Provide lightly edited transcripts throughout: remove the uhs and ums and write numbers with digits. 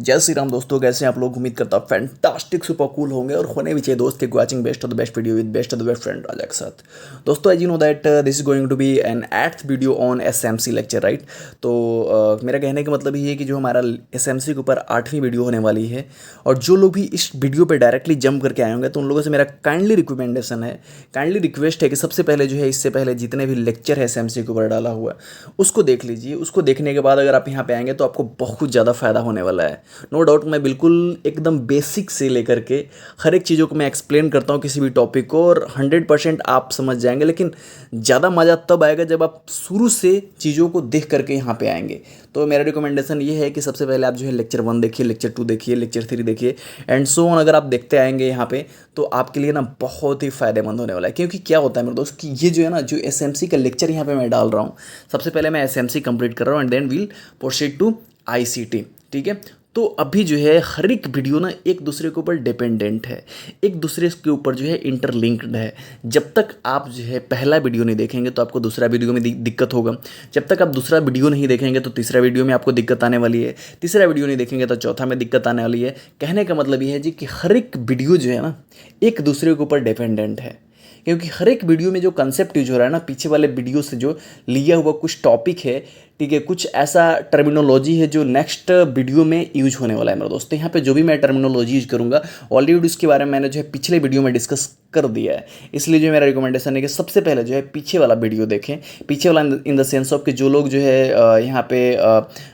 जय श्री राम दोस्तों, कैसे हैं आप लोग। उम्मीद करता हूँ फैंटास्टिक सुपर कूल होंगे और होने भी चाहिए दोस्त के watching best of the best video with best of the best friend Raja के साथ। दोस्तों as you know that this is going to be an 8th video on SMC lecture, right. तो मेरा कहने का मतलब ये है कि जो हमारा एसएमसी के ऊपर 8वीं वीडियो होने वाली है, और जो लोग भी इस वीडियो पर डायरेक्टली जंप करके आए होंगे तो उन लोगों से मेरा काइंडली रिकमेंडेशन है, काइंडली रिक्वेस्ट है कि सबसे पहले जो है, इससे पहले जितने भी लेक्चर है एसएमसी के ऊपर डाला हुआ उसको देख लीजिए। उसको देखने के बाद अगर आप यहाँ पे आएंगे तो आपको बहुत ज़्यादा फ़ायदा होने वाला है। नो डाउट मैं बिल्कुल एकदम बेसिक से लेकर के हर एक चीज़ों को मैं एक्सप्लेन करता हूँ किसी भी टॉपिक को, और 100% आप समझ जाएंगे। लेकिन ज़्यादा मज़ा तब आएगा जब आप शुरू से चीज़ों को देख करके यहाँ पे आएंगे। तो मेरा रिकमेंडेशन ये है कि सबसे पहले आप जो है लेक्चर 1 देखिए, लेक्चर 2 देखिए, लेक्चर 3 देखिए एंड सो ऑन। अगर आप देखते आएंगे यहाँ पे तो आपके लिए ना बहुत ही फ़ायदेमंद होने वाला है। क्योंकि क्या होता है मेरे दोस्त कि ये जो है ना, जो एसएमसी का लेक्चर यहाँ पे मैं डाल रहा हूँ, सबसे पहले मैं एसएमसी कंप्लीट कर रहा हूँ and then will proceed to ICT, ठीक है। तो अभी जो है हर एक वीडियो ना एक दूसरे के ऊपर डिपेंडेंट है, एक दूसरे के ऊपर जो है इंटरलिंक्ड है। जब तक आप जो है पहला वीडियो नहीं देखेंगे तो आपको दूसरा वीडियो में दिक्कत होगा। जब तक आप दूसरा वीडियो नहीं देखेंगे तो तीसरा वीडियो में आपको दिक्कत आने वाली है। तीसरा वीडियो नहीं देखेंगे तो चौथा में दिक्कत आने वाली है। कहने का मतलब ये है जी कि हर एक वीडियो जो है ना एक दूसरे के ऊपर डिपेंडेंट है। क्योंकि हर एक वीडियो में जो कंसेप्ट यूज हो रहा है ना, पीछे वाले वीडियो से जो लिया हुआ कुछ टॉपिक है, ठीक है, कुछ ऐसा टर्मिनोलॉजी है जो नेक्स्ट वीडियो में यूज होने वाला है मेरे दोस्तों। यहाँ पे जो भी मैं टर्मिनोलॉजी यूज करूँगा ऑलरेडी उसके बारे में मैंने जो है पिछले वीडियो में डिस्कस कर दिया है। इसलिए जो मेरा रिकमेंडेशन है कि सबसे पहले जो है पीछे वाला वीडियो देखें। पीछे वाला इन द सेंस ऑफ कि जो लोग जो है यहाँ पे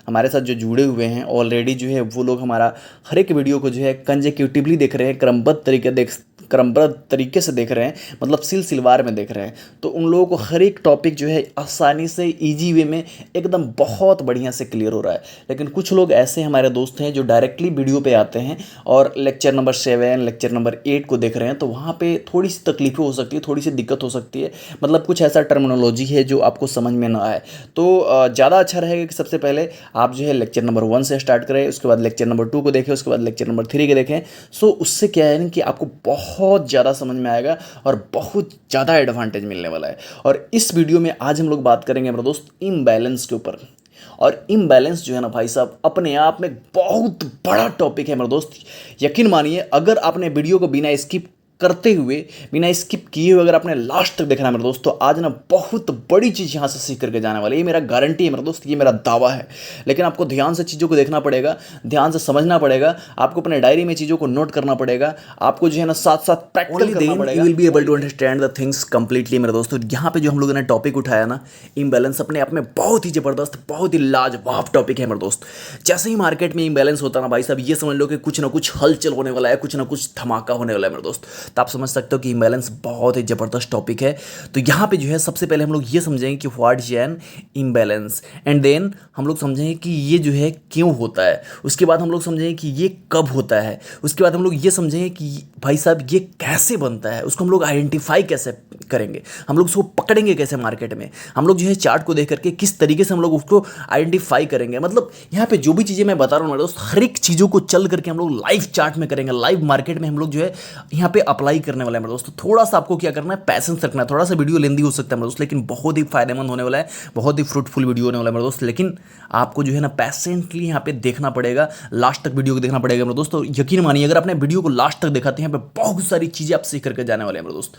हमारे साथ जो जुड़े हुए हैं ऑलरेडी, जो है वो लोग हमारा हर एक वीडियो को जो है कंसेक्यूटिवली देख रहे हैं, क्रमबद्ध तरीके से देख रहे हैं, मतलब सिलसिलेवार में देख रहे हैं। तो उन लोगों को हर एक टॉपिक जो है आसानी से ईजी वे में एकदम बहुत बढ़िया से क्लियर हो रहा है। लेकिन कुछ लोग ऐसे हमारे दोस्त हैं जो डायरेक्टली वीडियो पे आते हैं और लेक्चर नंबर 7, लेक्चर नंबर 8 को देख रहे हैं, तो वहाँ पे थोड़ी सी तकलीफें हो सकती है, थोड़ी सी दिक्कत हो सकती है। मतलब कुछ ऐसा टर्मिनोलॉजी है जो आपको समझ में ना आए। तो ज़्यादा अच्छा रहेगा कि सबसे पहले आप जो है लेक्चर नंबर 1 से स्टार्ट करें, उसके बाद लेक्चर नंबर 2 को देखें, उसके बाद लेक्चर नंबर 3 को देखें। सो उससे क्या है कि आपको बहुत ज़्यादा समझ में आएगा और बहुत ज़्यादा एडवांटेज मिलने वाला है। और इस वीडियो में आज हम लोग बात करेंगे मेरे दोस्त इम्बैलेंस के ऊपर। और इम्बैलेंस जो है ना भाई साहब, अपने आप में बहुत बड़ा टॉपिक है मेरे दोस्त। यकीन मानिए, अगर आपने वीडियो को बिना स्किप करते हुए, बिना स्किप किए हुए अगर आपने लास्ट तक देखना है मेरे दोस्त, तो आज ना बहुत बड़ी चीज़ यहाँ से सीख करके जाने वाली है। ये मेरा गारंटी है मेरे दोस्त, ये मेरा दावा है। लेकिन आपको ध्यान से चीज़ों को देखना पड़ेगा, ध्यान से समझना पड़ेगा, आपको अपने डायरी में चीज़ों को नोट करना पड़ेगा, आपको जो है ना साथ साथ प्रैक्टिकल करना पड़ेगा। You will be able to understand the things completely मेरे दोस्तों। यहाँ पे जो हम लोगों ने टॉपिक उठाया ना, इम्बैलेंस, अपने आप में बहुत ही ज़बरदस्त, बहुत ही लाजवाब टॉपिक है मेरे दोस्त। जैसे ही मार्केट में इम्बैलेंस होता है ना भाई साहब, ये समझ लो कि कुछ ना कुछ हलचल होने वाला है, कुछ ना कुछ धमाका होने वाला है मेरे दोस्त। तो आप समझ सकते हो कि इम्बैलेंस बहुत ही ज़बरदस्त टॉपिक है। तो यहाँ पे जो है सबसे पहले हम लोग ये समझेंगे कि what is an imbalance, and then हम लोग समझेंगे कि ये जो है क्यों होता है। उसके बाद हम लोग समझेंगे कि ये कब होता है। उसके बाद हम लोग ये समझेंगे कि भाई साहब ये कैसे बनता है, उसको हम लोग आइडेंटिफाई कैसे करेंगे, हम लोग उसको पकड़ेंगे कैसे मार्केट में। हम लोग जो है चार्ट को देख करके किस तरीके से हम लोग उसको आइडेंटिफाई करेंगे। मतलब यहाँ पे जो भी चीज़ें मैं बता रहा हूँ मेरे दोस्त, हर एक चीज़ों को चल करके हम लोग लाइव चार्ट में करेंगे, लाइव मार्केट में हम लोग जो है यहाँ पे अप्लाई करने वाले हैं मेरे दोस्तों। थोड़ा सा आपको क्या करना है, पैसेंस रखना है। थोड़ा सा वीडियो लेंदी हो सकता है मेरे दोस्त, लेकिन बहुत ही फायदेमंद होने वाला है, बहुत ही फ्रूटफुल वीडियो होने वाला है मेरे दोस्त। लेकिन आपको जो है ना पैसेंटली यहाँ पे देखना पड़ेगा, लास्ट तक वीडियो को देखना पड़ेगा मेरे दोस्त। तो यकीन मानिए, अगर आपने वीडियो को लास्ट तक देखा तो यहाँ पे बहुत सारी चीज़ें आप सीख करके जाने वाले हैं मेरे दोस्त।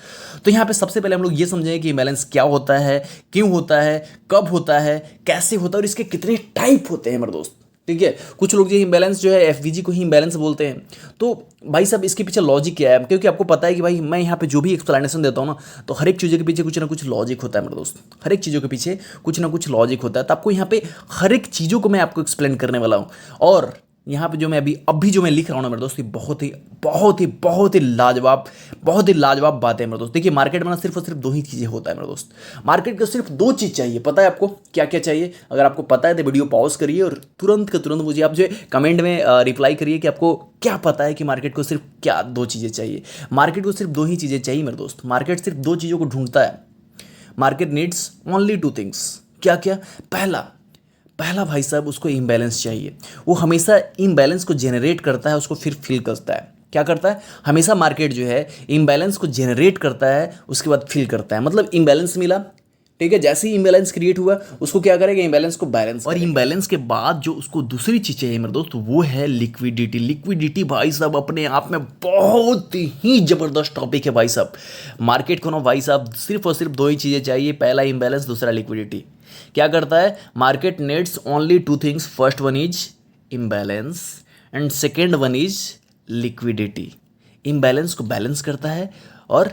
तो यहाँ पे सबसे पहले हम लोग ये समझेंगे कि इम्बैलेंस क्या होता है, क्यों होता है, कब होता है, कैसे होता है और इसके कितने टाइप होते हैं मेरे दोस्त, ठीक है। कुछ लोग जो इम्बैलेंस जो है एफवीजी को ही इम्बैलेंस बोलते हैं। तो भाई साहब इसके पीछे लॉजिक क्या है, क्योंकि आपको पता है कि भाई मैं यहाँ पे जो भी एक्सप्लेनेशन देता हूँ ना, तो हर एक चीज़ों के पीछे कुछ ना कुछ लॉजिक होता है मेरे दोस्त। हर एक चीज़ों के पीछे कुछ ना कुछ लॉजिक होता है। तो आपको यहाँ पे हर एक चीज़ों को मैं आपको एक्सप्लेन करने वाला हूँ। और यहाँ पे जो मैं अभी जो मैं लिख रहा हूँ ना मेरे दोस्त, ये बहुत ही लाजवाब बात है मेरे दोस्त। देखिए, मार्केट में ना सिर्फ और सिर्फ 2 ही चीज़ें होता है मेरे दोस्त। मार्केट को सिर्फ 2 चीज़ चाहिए। पता है आपको क्या क्या चाहिए? अगर आपको पता है तो वीडियो पॉज करिए और तुरंत के तुरंत मुझे आप जो कमेंट में रिप्लाई करिए कि आपको क्या पता है कि मार्केट को सिर्फ क्या 2 चीज़ें चाहिए। मार्केट को सिर्फ 2 ही चीज़ें चाहिए मेरे दोस्त। मार्केट सिर्फ 2 चीज़ों को ढूंढता है। Market needs only 2 things. क्या क्या? पहला भाई साहब, उसको इम्बैलेंस चाहिए। वो हमेशा इम्बैलेंस को जेनरेट करता है, उसको फिर फिल करता है। क्या करता है? हमेशा मार्केट जो है इम्बैलेंस को जेनरेट करता है, उसके बाद फिल करता है। मतलब इम्बैलेंस मिला, ठीक है। जैसे ही इम्बैलेंस क्रिएट हुआ उसको क्या करेगा, इम्बैलेंस को बैलेंस, और इम्बैलेंस के बाद जो उसको दूसरी चीज़ चाहिए मेरे दोस्त वो है लिक्विडिटी। लिक्विडिटी भाई साहब अपने आप में बहुत ही ज़बरदस्त टॉपिक है भाई साहब। मार्केट को ना भाई साहब सिर्फ और सिर्फ दो ही चीज़ें चाहिए, पहला इम्बैलेंस, दूसरा लिक्विडिटी। क्या करता है market needs only two things, first one is imbalance and second one is liquidity. Imbalance को बैलेंस करता है और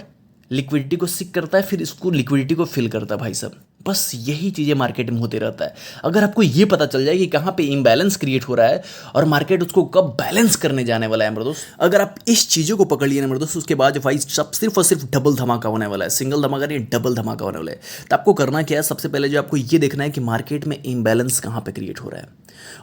लिक्विडिटी को सीक करता है, फिर इसको लिक्विडिटी को फिल करता है भाई साहब। बस यही चीज़ें मार्केट में होते रहता है। अगर आपको ये पता चल जाए कि कहाँ पे इम्बैलेंस क्रिएट हो रहा है और मार्केट उसको कब बैलेंस करने जाने वाला है मेरे दोस्त, अगर आप इस चीज़ों को पकड़ लिए ना मेरे दोस्त, उसके बाद भाई सब सिर्फ और सिर्फ डबल धमाका होने वाला है। सिंगल धमाका नहीं, डबल धमाका होने वाला है। तो आपको करना क्या है, सबसे पहले जो आपको ये देखना है कि मार्केट में इम्बैलेंस कहाँ पर क्रिएट हो रहा है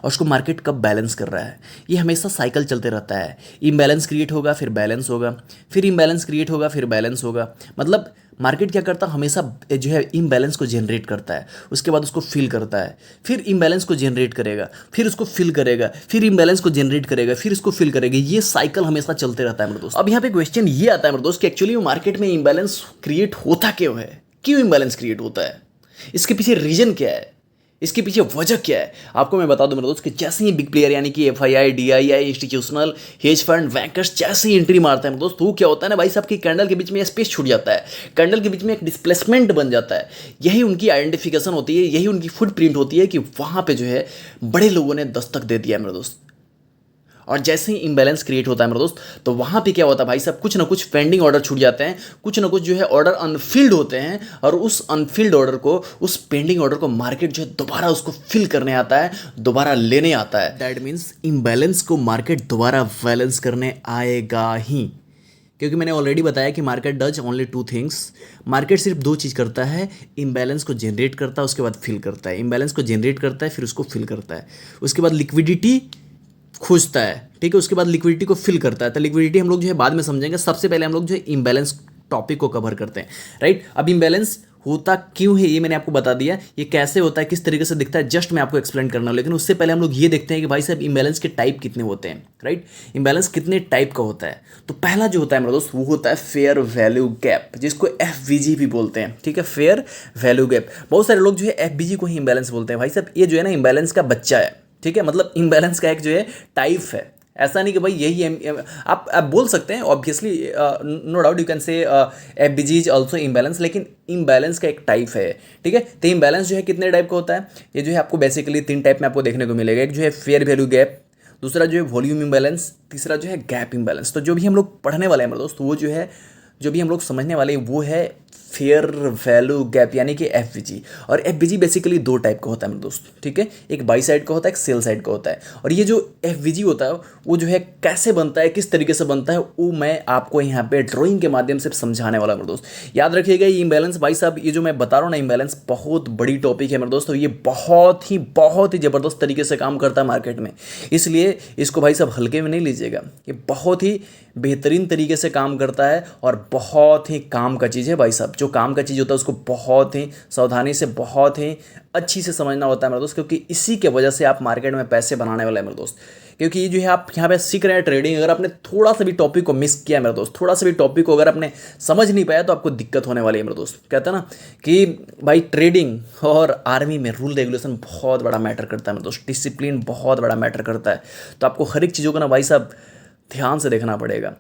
और उसको मार्केट कब बैलेंस कर रहा है। ये हमेशा साइकिल चलते रहता है। इम्बैलेंस क्रिएट होगा फिर बैलेंस होगा, फिर इम्बैलेंस क्रिएट होगा फिर बैलेंस होगा। मतलब मार्केट क्या करता है, हमेशा जो है इम्बैलेंस को जनरेट करता है, उसके बाद उसको फिल करता है, फिर इम्बैलेंस को जनरेट करेगा, फिर उसको फिल करेगा, फिर इम्बैलेंस को जनरेट करेगा, फिर इसको फिल करेगा। ये साइकिल हमेशा चलते रहता है मेरे दोस्त। अब यहाँ पे क्वेश्चन ये आता है मेरे दोस्त कि एक्चुअली मार्केट में इम्बैलेंस क्रिएट होता क्यों है, क्यों इम्बैलेंस क्रिएट होता है, इसके पीछे रीजन क्या है, इसके पीछे वजह क्या है। आपको मैं बता दूं मेरे दोस्त कि जैसे ही बिग प्लेयर यानी कि FII, DII, institutional, hedge fund, bankers जैसे ही एंट्री मारते हैं दोस्त, वो क्या होता है ना भाई साहब की कैंडल के बीच में स्पेस छूट जाता है, कैंडल के बीच में एक डिस्प्लेसमेंट बन जाता है। यही उनकी आइडेंटिफिकेशन होती है, यही उनकी फुटप्रिंट होती है कि वहाँ पे जो है बड़े लोगों ने दस्तक दे दिया मेरे दोस्त। और जैसे ही इम्बैलेंस क्रिएट होता है मेरे दोस्त, तो वहाँ पे क्या होता है भाई साहब, कुछ ना कुछ पेंडिंग ऑर्डर छूट जाते हैं, कुछ ना कुछ जो है ऑर्डर अनफिल्ड होते हैं, और उस अनफिल्ड ऑर्डर को, उस पेंडिंग ऑर्डर को मार्केट जो है दोबारा उसको फिल करने आता है, दोबारा लेने आता है। दैट मीन्स इम्बैलेंस को मार्केट दोबारा बैलेंस करने आएगा ही, क्योंकि मैंने ऑलरेडी बताया कि market does only two things. Market सिर्फ दो चीज़ करता है, इम्बैलेंस को जनरेट करता है, उसके बाद फिल करता है, इम्बैलेंस को जनरेट करता है, फिर उसको फिल करता है, उसके बाद लिक्विडिटी खोजता है, ठीक है, उसके बाद लिक्विडिटी को फिल करता है। तो लिक्विडिटी हम लोग जो है बाद में समझेंगे, सबसे पहले हम लोग जो है इम्बैलेंस टॉपिक को कवर करते हैं, राइट। अब इम्बैलेंस होता क्यों है ये मैंने आपको बता दिया, ये कैसे होता है, किस तरीके से दिखता है, जस्ट मैं आपको एक्सप्लेन करना हूं। लेकिन उससे पहले हम लोग ये देखते हैं कि भाई साहब इम्बैलेंस के टाइप कितने होते हैं, राइट। इम्बैलेंस कितने टाइप का होता है। तो पहला जो होता है मेरे दोस्त वो होता है फेयर वैल्यू गैप, जिसको एफवीजी भी बोलते हैं, ठीक है, फेयर वैल्यू गैप। बहुत सारे लोग जो है एफवीजी को ही इम्बैलेंस बोलते हैं। भाई साहब ये जो है ना इम्बैलेंस का बच्चा है, ठीक है, मतलब इम्बैलेंस का एक जो है टाइप है। ऐसा नहीं कि भाई यही आप बोल सकते हैं obviously, no doubt you can say FBG is also imbalance, लेकिन इम्बैलेंस का एक टाइप है, ठीक है। तो इम्बैलेंस जो है कितने टाइप का होता है, ये जो है आपको बेसिकली तीन टाइप में आपको देखने को मिलेगा। एक जो है फेयर वैल्यू गैप, दूसरा जो है वॉल्यूम इम्बैलेंस, तीसरा जो है गैप इम्बैलेंस। तो जो भी हम लोग पढ़ने वाले हैं मेरे दोस्त, वो जो है जो भी हम लोग समझने वाले हैं वो है फेयर वैल्यू गैप यानी कि एफवीजी। और एफवीजी बेसिकली दो टाइप का होता है मेरे दोस्त, ठीक है, एक बाई साइड का होता है, एक सेल साइड का होता है। और ये जो एफवीजी होता है वो जो है कैसे बनता है, किस तरीके से बनता है, वो मैं आपको यहाँ पे ड्राइंग के माध्यम से समझाने वाला मेरे दोस्त। याद रखिएगा ये इम्बैलेंस भाई साहब, ये जो मैं बता रहा हूँ ना इम्बैलेंस, बहुत बड़ी टॉपिक है मेरे दोस्त, और ये बहुत ही ज़बरदस्त तरीके से काम करता है मार्केट में। इसलिए इसको भाई साहब हल्के में नहीं लीजिएगा, ये बहुत ही बेहतरीन तरीके से काम करता है और बहुत ही काम का चीज़ है भाई साहब। जो काम का चीज़ होता है उसको बहुत ही सावधानी से, बहुत ही अच्छी से समझना होता है मेरे दोस्त, क्योंकि इसी के वजह से आप मार्केट में पैसे बनाने वाले हैं मेरे दोस्त। क्योंकि ये जो है आप यहाँ पे सीख रहे हैं ट्रेडिंग, अगर आपने थोड़ा सा भी टॉपिक को मिस किया मेरे दोस्त, थोड़ा सा भी टॉपिक को अगर आपने समझ नहीं पाया तो आपको दिक्कत होने वाली है मेरे दोस्त। कहते हैं ना कि भाई ट्रेडिंग और आर्मी में रूल रेगुलेशन बहुत बड़ा मैटर करता है मेरे दोस्त, डिसिप्लिन बहुत बड़ा मैटर करता है। तो आपको हर एक चीज़ों को ना भाई साहब ध्यान से देखना पड़ेगा।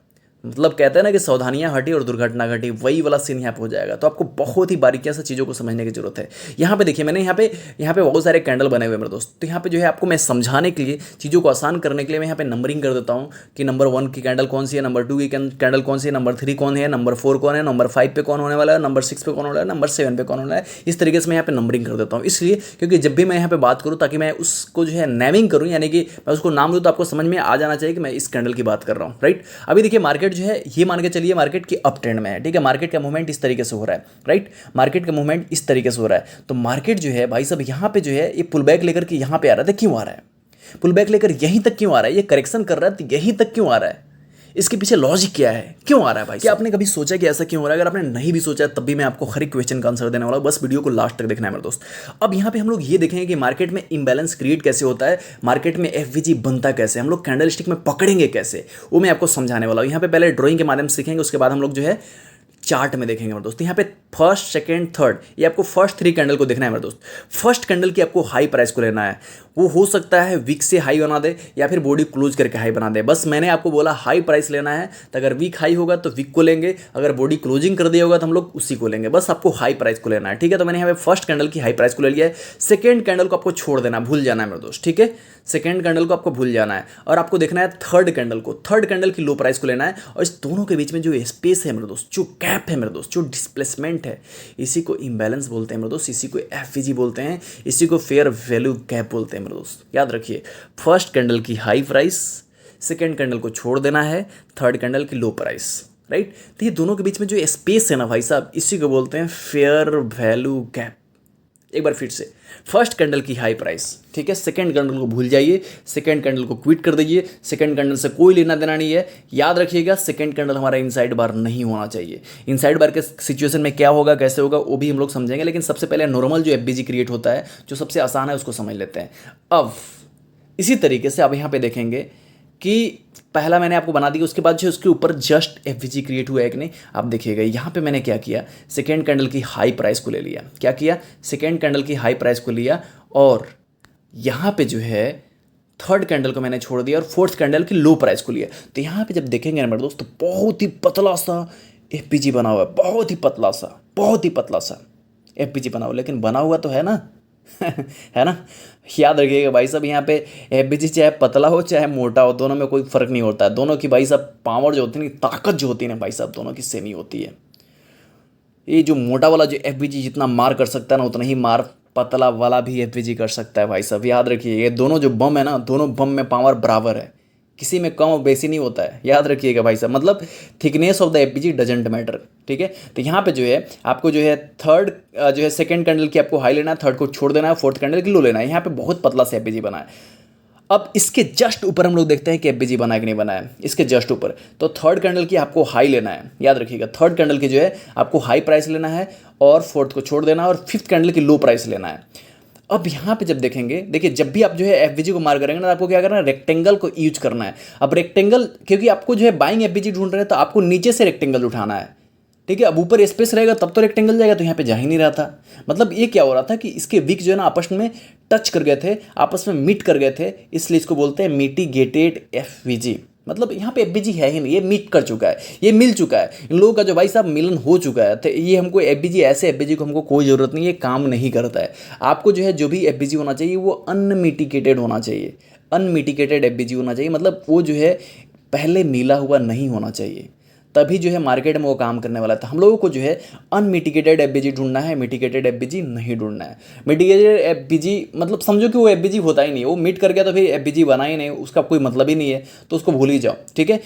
मतलब कहते हैं ना कि सावधानियां हटी और दुर्घटना घटी, वही वाला सीन यहाँ पे हो जाएगा। तो आपको बहुत ही बारीकियां से चीज़ों को समझने की जरूरत है। यहाँ पे देखिए मैंने यहाँ पे बहुत सारे कैंडल बने हुए मेरे दोस्त। तो यहाँ पे जो है आपको मैं समझाने के लिए, चीज़ों को आसान करने के लिए मैं यहाँ पे नंबरिंग कर देता हूँ कि नंबर 1 की कैंडल कौन सी है, नंबर 2 की कैंडल कौन सी है, नंबर 3 कौन है, नंबर 4 कौन है, नंबर 5 पे कौन होने वाला है, नंबर 6 पे कौन होने वाला है, नंबर 7 पे कौन होने वाला है। इस तरीके से मैं यहाँ पे नंबरिंग कर देता हूँ, इसलिए क्योंकि जब भी मैं यहाँ पे बात करूँ ताकि मैं उसको जो है नेमिंग करूँ, यानी कि मैं उसको नाम दूँ तो आपको समझ में आ जाना चाहिए कि मैं इस कैंडल की बात कर रहा हूँ, राइट। अभी देखिए मार्केट जो है ये मान के चलिए मार्केट की अप ट्रेंड में है, ठीक है, मार्केट का मूवमेंट इस तरीके से हो रहा है, राइट, मार्केट का मूवमेंट इस तरीके से हो रहा है। तो मार्केट जो है भाई साहब यहाँ पे जो है ये पुल बैक लेकर के यहाँ पे आ रहा था, क्यों आ रहा है, पुल बैक लेकर यहीं तक क्यों आ रहा है, ये करेक्शन कर रहा है तो यहीं तक क्यों आ रहा है, इसके पीछे लॉजिक क्या है, क्यों आ रहा है भाई? क्या आपने कभी सोचा कि ऐसा क्यों हो रहा है? अगर आपने नहीं भी सोचा तब भी मैं आपको हर एक क्वेश्चन का आंसर देने वाला हूं, बस वीडियो को लास्ट तक देखना है मेरे दोस्त। अब यहाँ पे हम लोग ये देखेंगे कि मार्केट में इंबैलेंस क्रिएट कैसे होता है, मार्केट में एफवीजी बनता कैसे, हम लोग कैंडल स्टिक में पकड़ेंगे कैसे, वो मैं आपको समझाने वाला हूँ। यहाँ पे पहले ड्रॉइंग के माध्यम से सीखेंगे, उसके बाद हम लोग जो है चार्ट में देखेंगे मेरे दोस्त, यहाँ पे फर्स्ट सेकंड थर्ड, ये आपको फर्स्ट 3 कैंडल को देखना है मेरे दोस्त। फर्स्ट कैंडल की आपको हाई प्राइस को लेना है, वो हो सकता है वीक से हाई बना दे या फिर बॉडी क्लोज करके हाई बना दे। बस मैंने आपको बोला हाई प्राइस लेना है, तो अगर वीक हाई होगा तो वीक को लेंगे, अगर बॉडी क्लोजिंग कर दिया होगा तो हम लोग उसी को लेंगे। बस आपको हाई प्राइस को लेना है, ठीक है। तो मैंने यहाँ पे फर्स्ट कैंडल की हाई प्राइस को ले लिया है। सेकेंड कैंडल को आपको छोड़ देना, भूल जाना है मेरे दोस्त, ठीक है। सेकेंड कैंडल को आपको भूल जाना है और आपको देखना है थर्ड कैंडल को, थर्ड कैंडल की लो प्राइस को लेना है। और इस दोनों के बीच में जो स्पेस है मेरे दोस्त, जो गैप है मेरे दोस्त, जो डिस्प्लेसमेंट है, इसी को इम्बैलेंस बोलते हैं मेरे दोस्त, इसी को एफवीजी बोलते हैं, इसी को फेयर वैल्यू गैप बोलते हैं मेरे दोस्त। याद रखिए, फर्स्ट कैंडल की हाई प्राइस, सेकेंड कैंडल को छोड़ देना है, थर्ड कैंडल की लो प्राइस, राइट। तो ये दोनों के बीच में जो स्पेस है ना भाई साहब, इसी को बोलते हैं फेयर वैल्यू गैप। एक बार फिर से, फर्स्ट कैंडल की हाई प्राइस, ठीक है, सेकंड कैंडल को भूल जाइए, सेकंड कैंडल को क्विट कर दीजिए, सेकंड कैंडल से कोई लेना देना नहीं है। याद रखिएगा, सेकंड कैंडल हमारा इनसाइड बार नहीं होना चाहिए। इनसाइड बार के सिचुएशन में क्या होगा, कैसे होगा, वो भी हम लोग समझेंगे, लेकिन सबसे पहले नॉर्मल जो एफबीजी क्रिएट होता है, जो सबसे आसान है, उसको समझ लेते हैं। अब इसी तरीके से आप यहाँ पे देखेंगे कि पहला मैंने आपको बना दिया, उसके बाद जो उसके ऊपर जस्ट एफवीजी क्रिएट हुआ है कि नहीं, आप देखिएगा यहाँ पे मैंने क्या किया, सेकेंड कैंडल की हाई प्राइस को ले लिया। क्या किया, सेकेंड कैंडल की हाई प्राइस को लिया और यहाँ पे जो है थर्ड कैंडल को मैंने छोड़ दिया और फोर्थ कैंडल की लो प्राइस को लिया। तो यहाँ पे जब देखेंगे ना मेरे दोस्त, तो बहुत ही पतला सा एफपीजी बना हुआ है, बहुत ही पतला सा, बहुत ही पतला सा एफपीजी बना हुआ, लेकिन बना हुआ तो है ना है ना। याद रखिएगा भाई साहब, यहाँ पे एफबीजी चाहे पतला हो चाहे मोटा हो, दोनों में कोई फर्क नहीं होता है। दोनों की भाई साहब पावर जो होती है ना, ताकत जो होती है ना भाई साहब, दोनों की सेम ही होती है। ये जो मोटा वाला जो एफबीजी जितना मार कर सकता है ना, उतना ही मार पतला वाला भी एफबीजी कर सकता है भाई साहब। याद रखिए, ये दोनों जो बम है ना, दोनों बम में पावर बराबर है, किसी में कम और बेसी नहीं होता है। याद रखिएगा भाई साहब, मतलब thickness of the FBG doesn't matter, ठीक है। तो यहाँ पे जो है आपको जो है थर्ड जो है सेकंड कैंडल की आपको हाई लेना है, थर्ड को छोड़ देना है, फोर्थ कैंडल की लो लेना है। यहाँ पे बहुत पतला सा एफबीजी बना है। अब इसके जस्ट ऊपर हम लोग देखते हैं कि एफबीजी बना है कि नहीं बना है, इसके जस्ट ऊपर। तो थर्ड कैंडल की आपको हाई लेना है, याद रखिएगा, थर्ड कैंडल की जो है आपको हाई प्राइस लेना है और फोर्थ को छोड़ देना है और फिफ्थ कैंडल की लो प्राइस लेना है। अब यहाँ पे जब देखेंगे, देखिए जब भी आप जो है एफबीजी को मार करेंगे ना, आपको क्या करना है, रेक्टेंगल को यूज करना है। अब रेक्टेंगल, क्योंकि आपको जो है बाइंग एफबीजी ढूंढ रहे हैं, तो आपको नीचे से रेक्टेंगल उठाना है, ठीक है। अब ऊपर स्पेस रहेगा तब तो रेक्टेंगल जाएगा, तो यहाँ पे जा ही नहीं रहा था। मतलब ये क्या हो रहा था कि इसके विक जो है ना आपस में टच कर गए थे, आपस में मीट कर गए थे, इसलिए इसको बोलते हैं मिटिगेटेड एफबीजी। मतलब यहाँ पे एफबीजी है ही नहीं, ये मीट कर चुका है, ये मिल चुका है, इन लोगों का जो भाई साहब मिलन हो चुका है। तो ये हमको एफबीजी, ऐसे एफबीजी को हमको कोई ज़रूरत नहीं है, काम नहीं करता है। आपको जो है जो भी एफबीजी होना चाहिए वो अनमिटिगेटेड होना चाहिए, अनमिटिगेटेड एफबीजी होना चाहिए। मतलब वो जो है पहले मिला हुआ नहीं होना चाहिए, तभी जो है मार्केट में वो काम करने वाला था। हम लोगों को जो है अनमिटिगेटेड एफबीजी ढूंढना है, मिटिगेटेड एफबीजी नहीं ढूंढना है। मिटिगेटेड एफबीजी मतलब समझो कि वो एफबीजी होता ही नहीं, वो मीट कर गया तो फिर एफबीजी बना ही नहीं, उसका कोई मतलब ही नहीं है, तो उसको भूल ही जाओ, ठीक है।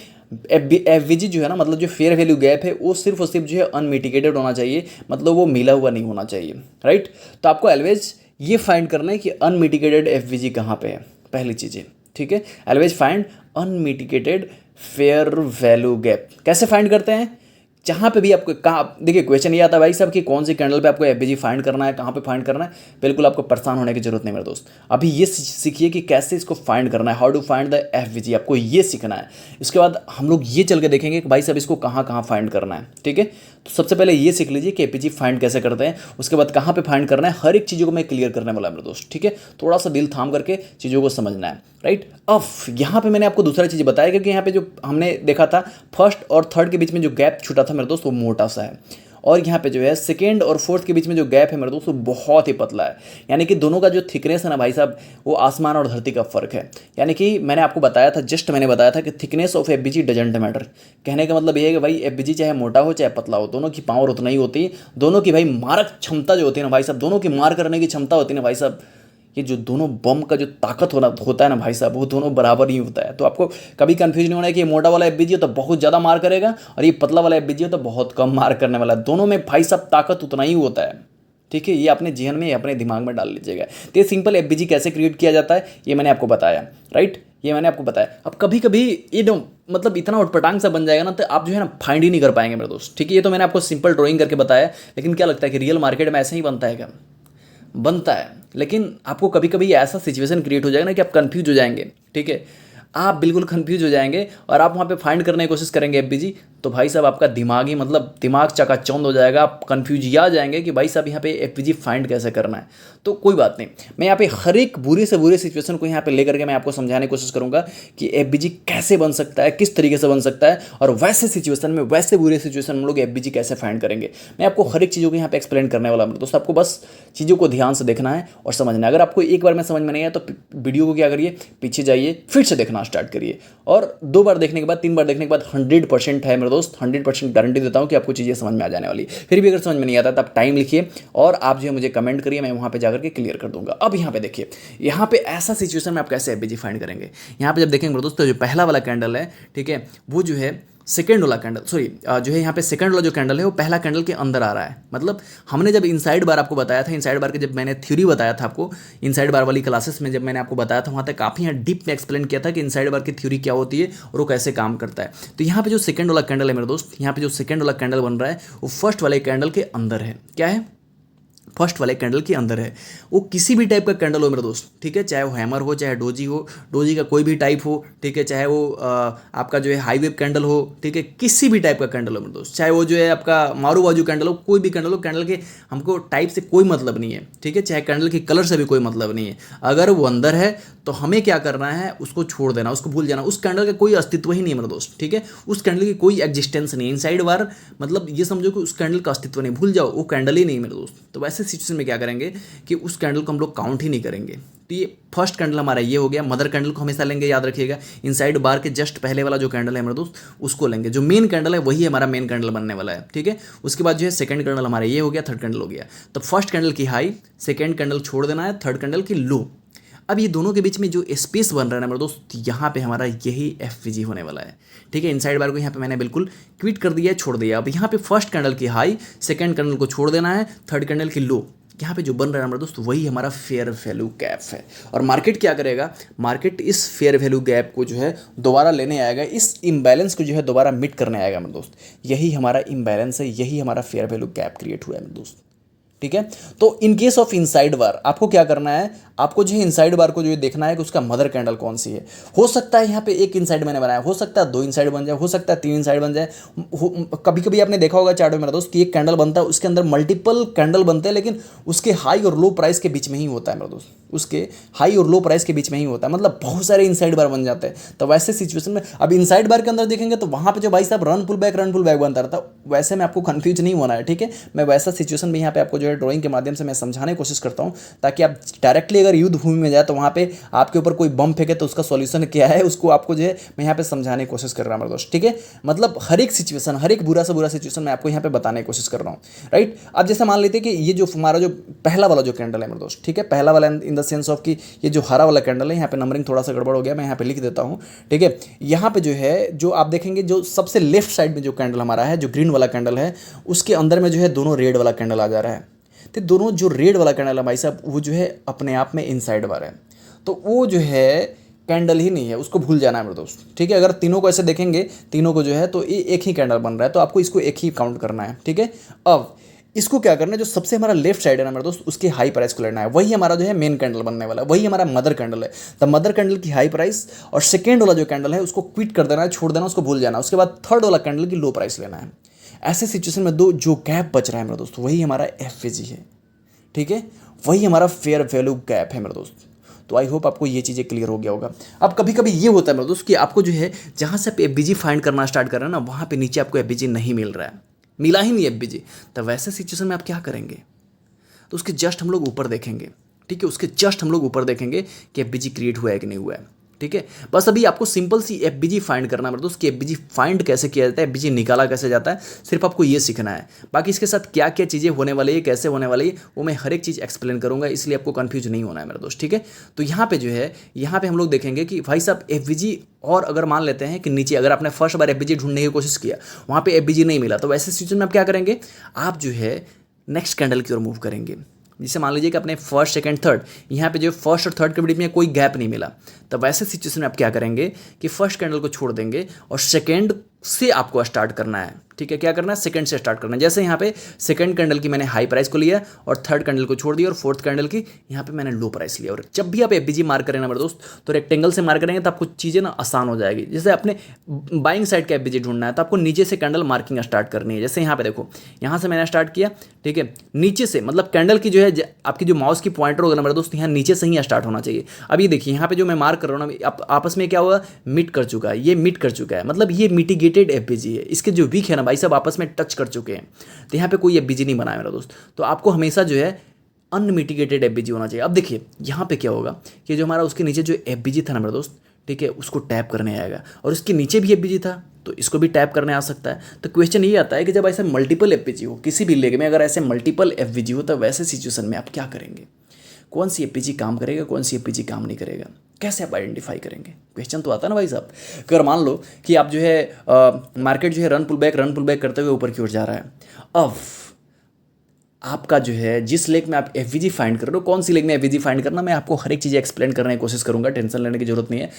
एफबीजी जो है ना, मतलब जो फेयर वैल्यू गैप है, वो सिर्फ और सिर्फ जो है अनमिटिगेटेड होना चाहिए, मतलब वो मिला हुआ नहीं होना चाहिए, राइट। तो आपको ऑलवेज ये फाइंड करना है कि अनमिटिगेटेड एफबीजी कहाँ पे है, पहली चीज़ें, ठीक है। Always find unmitigated fair value gap. कैसे फाइंड करते हैं, जहाँ पे भी आपको कहाँ, देखिए क्वेश्चन ये आता है भाई साहब कि कौन सी कैंडल पे आपको एफबीजी फाइंड करना है, कहाँ पे फाइंड करना है। बिल्कुल आपको परेशान होने की जरूरत नहीं मेरे दोस्त, अभी ये सीखिए कि कैसे इसको फाइंड करना है, how to find the FBG, आपको ये सीखना है। इसके बाद हम लोग ये चल के देखेंगे कि भाई साहब इसको कहाँ कहाँ फाइंड करना है, ठीक है। तो सबसे पहले ये सीख लीजिए कि एफबीजी फाइंड कैसे करते हैं, उसके बाद कहाँ पे फाइंड करना है, हर एक चीज़ों को मैं क्लियर करने वाला मेरे दोस्त, ठीक है। थोड़ा सा दिल थाम करके चीज़ों को समझना है, राइट। अब यहाँ पे मैंने आपको दूसरा चीज़ बताया, क्योंकि यहाँ पे जो हमने देखा था फर्स्ट और थर्ड के बीच में जो गैप छूटा था मेरे दोस्त, वो मोटा सा है, और यहाँ पे जो है सेकेंड और फोर्थ के बीच में जो गैप है मेरे दोस्त, वो बहुत ही पतला है। यानी कि दोनों का जो थिकनेस है ना भाई साहब, वो आसमान और धरती का फर्क है। यानी कि मैंने आपको बताया था, जस्ट मैंने बताया था कि thickness of FBG doesn't matter. कहने का मतलब ये है कि भाई एफबीजी चाहे मोटा हो चाहे पतला हो, दोनों की पावर उतना ही होती है, दोनों की भाई मारक क्षमता जो होती है ना भाई साहब, दोनों की मार करने की क्षमता होती है ना भाई साहब, ये जो दोनों बम का जो ताकत होता है ना भाई साहब, वो दोनों बराबर ही होता है। तो आपको कभी कंफ्यूज नहीं होना है कि ये मोटा वाला एफबीजी हो तो बहुत ज़्यादा मार करेगा और ये पतला वाला एफबीजी हो तो बहुत कम मार करने वाला है। दोनों में भाई साहब ताकत उतना ही होता है, ठीक है। ये अपने जहन में, अपने दिमाग में डाल लीजिएगा। तो ये सिंपल एफबीजी कैसे क्रिएट किया जाता है, ये मैंने आपको बताया, राइट, ये मैंने आपको बताया। अब कभी कभी ये मतलब इतना उटपटांग सा बन जाएगा ना, तो आप जो है ना फाइंड ही नहीं कर पाएंगे मेरे दोस्त, ठीक है। ये तो मैंने आपको सिंपल ड्राइंग करके बताया, लेकिन क्या लगता है कि रियल मार्केट में ऐसा ही बनता है क्या? बनता है, लेकिन आपको कभी कभी ऐसा सिचुएशन क्रिएट हो जाएगा ना कि आप कंफ्यूज हो जाएंगे, ठीक है। आप बिल्कुल कंफ्यूज हो जाएंगे और आप वहाँ पे फाइंड करने की कोशिश करेंगे एफबीजी, तो भाई साहब आपका दिमागी मतलब दिमाग चकाचौंध हो जाएगा, आप कन्फ्यूज आ जाएंगे कि भाई साहब यहाँ पे एफवीजी फाइंड कैसे करना है। तो कोई बात नहीं, मैं यहाँ पे हर एक बुरी से बुरी सिचुएशन को यहाँ पे लेकर के मैं आपको समझाने की कोशिश करूँगा कि एफवीजी कैसे बन सकता है, किस तरीके से बन सकता है, और वैसे सिचुएशन में, वैसे बुरे सिचुएशन में हम लोग एफवीजी कैसे फाइंड करेंगे। मैं आपको हर एक चीज़ों को यहाँ पे एक्सप्लेन करने वाला हूँ दोस्तों, आपको बस चीज़ों को ध्यान से देखना है और समझना है। अगर आपको एक बार में समझ में नहीं आया तो वीडियो को क्या करिए, पीछे जाइए, फिर से देखना स्टार्ट करिए, और 2 बार देखने के बाद, 3 बार देखने के बाद 100% है मेरे दोस्त, 100% गारंटी देता हूँ कि आपको चीज़ें समझ में आ जाने वाली। फिर भी अगर समझ में नहीं आता तो आप टाइम लिखिए और आप जो है मुझे कमेंट करिए, मैं वहाँ पे जाकर के क्लियर कर दूंगा। अब यहाँ पे देखिए, यहाँ पे ऐसा सिचुएशन में आप कैसे एफवीजी फाइंड करेंगे। यहाँ पे जब देखेंगे मेरे दोस्त, तो जो पहला वाला कैंडल है, ठीक है, वो जो है सेकेंड वाला कैंडल, सॉरी जो है यहाँ पे सेकंड वाला जो कैंडल है वो पहला कैंडल के अंदर आ रहा है। मतलब हमने जब इनसाइड बार आपको बताया था, इनसाइड बार के जब मैंने थ्योरी बताया था आपको, इनसाइड बार वाली क्लासेस में जब मैंने आपको बताया था, वहाँ तक काफ़ी यहाँ डीप में एक्सप्लेन किया था कि इनसाइड बार की थ्योरी क्या होती है और वो कैसे काम करता है। तो यहाँ पे जो सेकंड वाला कैंडल है मेरे दोस्त, यहाँ पे जो सेकंड वाला कैंडल बन रहा है वो फर्स्ट वाले कैंडल के अंदर है। क्या है? फर्स्ट वाले कैंडल के अंदर है। वो किसी भी टाइप का कैंडल हो मेरे दोस्त, ठीक है, चाहे वो हैमर हो, चाहे डोजी हो, डोजी का कोई भी टाइप हो, ठीक है, चाहे वो आपका जो है हाई वेव कैंडल हो, ठीक है, किसी भी टाइप का कैंडल हो मेरे दोस्त, चाहे वो जो है आपका मारू बाजू कैंडल हो, कोई भी कैंडल हो, कैंडल के हमको टाइप से कोई मतलब नहीं है, ठीक है, चाहे कैंडल के कलर से भी कोई मतलब नहीं है। अगर वो अंदर है तो हमें क्या करना है, उसको छोड़ देना, उसको भूल जाना, उस कैंडल का कोई अस्तित्व ही नहीं है मेरे दोस्त, ठीक है, उस कैंडल की कोई एग्जिस्टेंस नहीं है। इनसाइड बार मतलब ये समझो कि उस कैंडल का अस्तित्व नहीं, भूल जाओ, वो कैंडल ही नहीं मेरे दोस्त। तो वैसे सिचुएशन में क्या करेंगे कि उस कैंडल को हम लोग काउंट ही नहीं करेंगे। तो ये फर्स्ट कैंडल हमारा ये हो गया। मदर कैंडल को हमेशा लेंगे, याद रखिएगा, इनसाइड बार के जस्ट पहले वाला जो कैंडल है मेरे दोस्त उसको लेंगे। जो मेन कैंडल है वही हमारा मेन कैंडल बनने वाला है, ठीक है। उसके बाद जो है सेकंड कैंडल हमारा ये हो गया, थर्ड कैंडल हो गया। तो फर्स्ट कैंडल की हाई, सेकंड कैंडल छोड़ देना है, थर्ड कैंडल की लो। अब ये दोनों के बीच में जो स्पेस बन रहा है ना मेरे दोस्त, यहाँ पे हमारा यही एफवीजी होने वाला है, ठीक है। इनसाइड बार को यहाँ पे मैंने बिल्कुल क्विट कर दिया है, छोड़ दिया। अब यहाँ पे फर्स्ट कैंडल की हाई, सेकंड कैंडल को छोड़ देना है, थर्ड कैंडल की लो। यहाँ पे जो बन रहा है हमारा दोस्त वही हमारा फेयर वैल्यू गैप है। और मार्केट क्या करेगा, मार्केट इस फेयर वैल्यू गैप को जो है दोबारा लेने आएगा, इस इम्बैलेंस को जो है दोबारा मिट करने आएगा मेरे दोस्त। यही हमारा इम्बैलेंस है, यही हमारा फेयर वैल्यू गैप क्रिएट हुआ है मेरे दोस्त, ठीक है। तो इन केस ऑफ इनसाइड बार आपको क्या करना है, आपको जो है इनसाइड बार को जो है देखना है कि उसका मदर कैंडल कौन सी है। हो सकता है यहाँ पे एक इनसाइड मैंने बनाया, हो सकता है 2 इनसाइड बन जाए, हो सकता है 3 इनसाइड बन जाए। कभी कभी आपने देखा होगा चार्ट में मेरा दोस्त कि एक कैंडल बनता है, उसके अंदर मल्टीपल कैंडल बनते हैं, लेकिन उसके हाई और लो प्राइस के बीच में ही होता है मेरा दोस्त, उसके हाई और लो प्राइस के बीच में ही होता है, मतलब बहुत सारे इनसाइड बार बन जाते हैं। तो वैसे सिचुएशन में अब इनसाइड बार के अंदर देखेंगे तो वहाँ पे जो भाई साहब रन पुल बैक बनता रहता है, वैसे में आपको कंफ्यूज नहीं होना है, ठीक है। मैं वैसा सिचुएशन में यहाँ पे आपको जो है ड्राइंग के माध्यम से मैं समझाने की कोशिश करता हूँ, ताकि आप डायरेक्टली अगर युद्ध भूमि में जाए तो वहाँ पे आपके ऊपर कोई बम फेंके तो उसका सॉल्यूशन क्या है, उसको आपको जो है मैं यहाँ पे समझाने की कोशिश कर रहा हूँ मेरे दोस्त, ठीक है। मतलब हर एक सिचुएशन, हर एक बुरा से बुरा सिचुएशन मैं आपको यहाँ पे बताने की कोशिश कर रहा हूँ, राइट। अब जैसे मान लेते हैं कि ये जो हमारा जो पहला वाला जो कैंडल है मेरे दोस्त, ठीक है, पहला वाला इन द सेंस ऑफ कि ये जो हरा वाला कैंडल है, यहाँ पे नंबरिंग थोड़ा सा गड़बड़ हो गया, मैं यहाँ पे लिख देता हूँ, ठीक है। यहाँ पे जो है जो आप देखेंगे जो सबसे लेफ्ट साइड में जो कैंडल हमारा है, जो ग्रीन वाला कैंडल है, उसके अंदर में जो है दोनों रेड वाला कैंडल आ जा रहा है। तो दोनों जो रेड वाला कैंडल है भाई साहब वो जो है अपने आप में इनसाइड बार है, तो वो जो है कैंडल ही नहीं है, उसको भूल जाना है मेरे दोस्त, ठीक है। अगर तीनों को ऐसे देखेंगे, तीनों को जो है तो ये एक ही कैंडल बन रहा है, तो आपको इसको एक ही काउंट करना है, ठीक है। अब इसको क्या करना है, जो सबसे हमारा लेफ्ट साइड है ना मेरे दोस्त, उसकी हाई प्राइस को लेना है, वही हमारा जो है मेन कैंडल बनने वाला है, वही हमारा मदर कैंडल है। तो मदर कैंडल की हाई प्राइस और सेकेंड वाला जो कैंडल है उसको क्विट कर देना है, छोड़ देना, उसको भूल जाना। उसके बाद थर्ड वाला कैंडल की लो प्राइस लेना है। ऐसे सिचुएशन में दो जो गैप बच रहा है मेरे दोस्त वही हमारा एफवीजी है, ठीक है, वही हमारा फेयर वैल्यू गैप है मेरे दोस्त। तो आई होप आपको ये चीज़ें क्लियर हो गया होगा। अब कभी कभी ये होता है मेरे दोस्त कि आपको जो है जहाँ से आप एफवीजी फाइंड करना स्टार्ट कर रहे हैं ना, वहाँ पे नीचे आपको एफवीजी नहीं मिल रहा है, मिला ही नहीं एफवीजी। तो वैसे सिचुएशन में आप क्या करेंगे, तो उसके जस्ट हम लोग ऊपर देखेंगे, ठीक है, उसके जस्ट हम लोग ऊपर देखेंगे कि एफवीजी क्रिएट हुआ है कि नहीं हुआ है, ठीक है। बस अभी आपको सिंपल सी एफवीजी फाइंड करना है मेरे दोस्त कि एफवीजी फाइंड कैसे किया जाता है, एफवीजी निकाला कैसे जाता है, सिर्फ आपको ये सीखना है। बाकी इसके साथ क्या क्या चीज़ें होने वाली है, कैसे होने वाली है, वो मैं हर एक चीज़ एक्सप्लेन करूंगा, इसलिए आपको कंफ्यूज नहीं होना है मेरे दोस्त, ठीक है। तो यहाँ पे जो है, यहाँ पे हम लोग देखेंगे कि भाई साहब एफवीजी, और अगर मान लेते हैं कि नीचे अगर आपने फर्स्ट बार एफवीजी ढूंढने की कोशिश किया, वहाँ पे एफवीजी नहीं मिला, तो वैसे सिचुएशन में आप क्या करेंगे, आप जो है नेक्स्ट कैंडल की ओर मूव करेंगे। जिसे मान लीजिए कि अपने फर्स्ट सेकंड थर्ड, यहाँ पे जो फर्स्ट और थर्ड के बीच में कोई गैप नहीं मिला, तो वैसे सिचुएशन में आप क्या करेंगे कि फर्स्ट कैंडल को छोड़ देंगे और सेकंड से आपको स्टार्ट करना है। ठीक है, क्या करना है, सेकंड से स्टार्ट करना है। जैसे यहाँ पे सेकंड कैंडल की मैंने हाई प्राइस को लिया और थर्ड कैंडल को छोड़ दिया और फोर्थ कैंडल की यहाँ पे मैंने लो प्राइस लिया। और जब भी आप एफबीजी मार्क करें ना मेरे दोस्त, तो रेक्टेंगल से मार्क करेंगे तो आपको चीज़ें ना आसान हो जाएगी। जैसे अपने बाइंग साइड का एफबीजी ढूंढना है तो आपको नीचे से कैंडल मार्किंग स्टार्ट करनी है। जैसे यहाँ पे देखो, यहाँ से मैंने स्टार्ट किया, ठीक है, नीचे से, मतलब कैंडल की जो है आपकी जो माउस की पॉइंटर होगा ना मेरे दोस्त, यहाँ नीचे से ही स्टार्ट होना चाहिए। अब ये देखिए यहाँ पे जो मैं मार्क कर रहा हूँ ना, आपस में क्या हुआ, मिट कर चुका है, ये मिट कर चुका है, मतलब ये मिटिगेटेड एफबीजी है। इसके जो वीक है ना भाई सब आपस में टच कर चुके हैं, तो यहाँ पे कोई एफबीजी नहीं बना है मेरा दोस्त। तो आपको हमेशा जो है अनमिटिगेटेड एफबीजी होना चाहिए। अब देखिए यहाँ पे क्या होगा कि जो हमारा उसके नीचे जो एफबीजी था ना मेरा दोस्त, ठीक है, उसको टैप करने आएगा और उसके नीचे भी एफबीजी था तो इसको भी टैप करने आ सकता है। तो क्वेश्चन ये आता है कि जब ऐसे मल्टीपल एफबीजी हो किसी भी लेग में, अगर ऐसे मल्टीपल एफबीजी हो तो वैसे सिचुएशन में आप क्या करेंगे, कौन सी एफबीजी काम करेगा, कौन सी एफबीजी काम नहीं करेगा, कैसे आप आइडेंटिफाई करेंगे। क्वेश्चन तो आता है ना भाई साहब। अगर मान लो कि आप जो है मार्केट जो है रन पुल बैक करते हुए ऊपर की ओर जा रहा है, अब आपका जो है जिस लेग में आप एफबीजी फाइंड कर रहे हो, कौन सी लेग में एफबीजी फाइंड करना, मैं आपको हर एक चीज़ एक्सप्लेन करने की कोशिश करूंगा, टेंशन लेने की जरूरत नहीं है।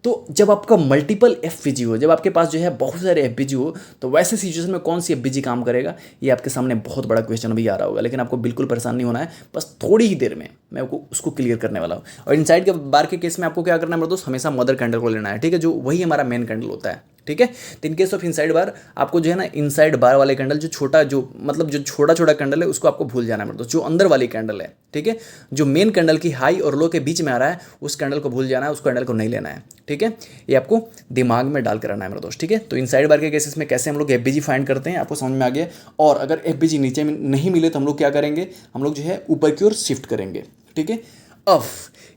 तो जब आपका मल्टीपल एफबीजी हो, जब आपके पास जो है बहुत सारे एफबीजी हो, तो वैसे सिचुएशन में कौन सी एफबीजी काम करेगा, ये आपके सामने बहुत बड़ा क्वेश्चन अभी आ रहा होगा। लेकिन आपको बिल्कुल परेशान नहीं होना है, बस थोड़ी ही देर में मैं आपको उसको क्लियर करने वाला हूँ। और इनसाइड के बार के केस में आपको क्या करना है मेरे दोस्त, हमेशा मदर कैंडल को लेना है, ठीक है, जो वही हमारा मेन कैंडल होता है। ठीक है, तो इन केस ऑफ इनसाइड बार आपको जो है ना इनसाइड बार वाले कैंडल, जो छोटा जो मतलब जो छोटा छोटा कैंडल है उसको आपको भूल जाना है। मतलब जो अंदर वाली कैंडल है, ठीक है, जो मेन कैंडल की हाई और लो के बीच में आ रहा है उस कैंडल को भूल जाना है, उस कैंडल को नहीं लेना है। ठीक है, ये आपको दिमाग में डाल कर रहना है मेरे दोस्त। ठीक है, तो इनसाइड बार के केसेस में कैसे हम लोग एफबीजी फाइंड करते हैं आपको समझ में आ गया। और अगर एफबीजी नीचे में नहीं मिले तो हम लोग क्या करेंगे, हम लोग जो है ऊपर की ओर शिफ्ट करेंगे। ठीक है, अब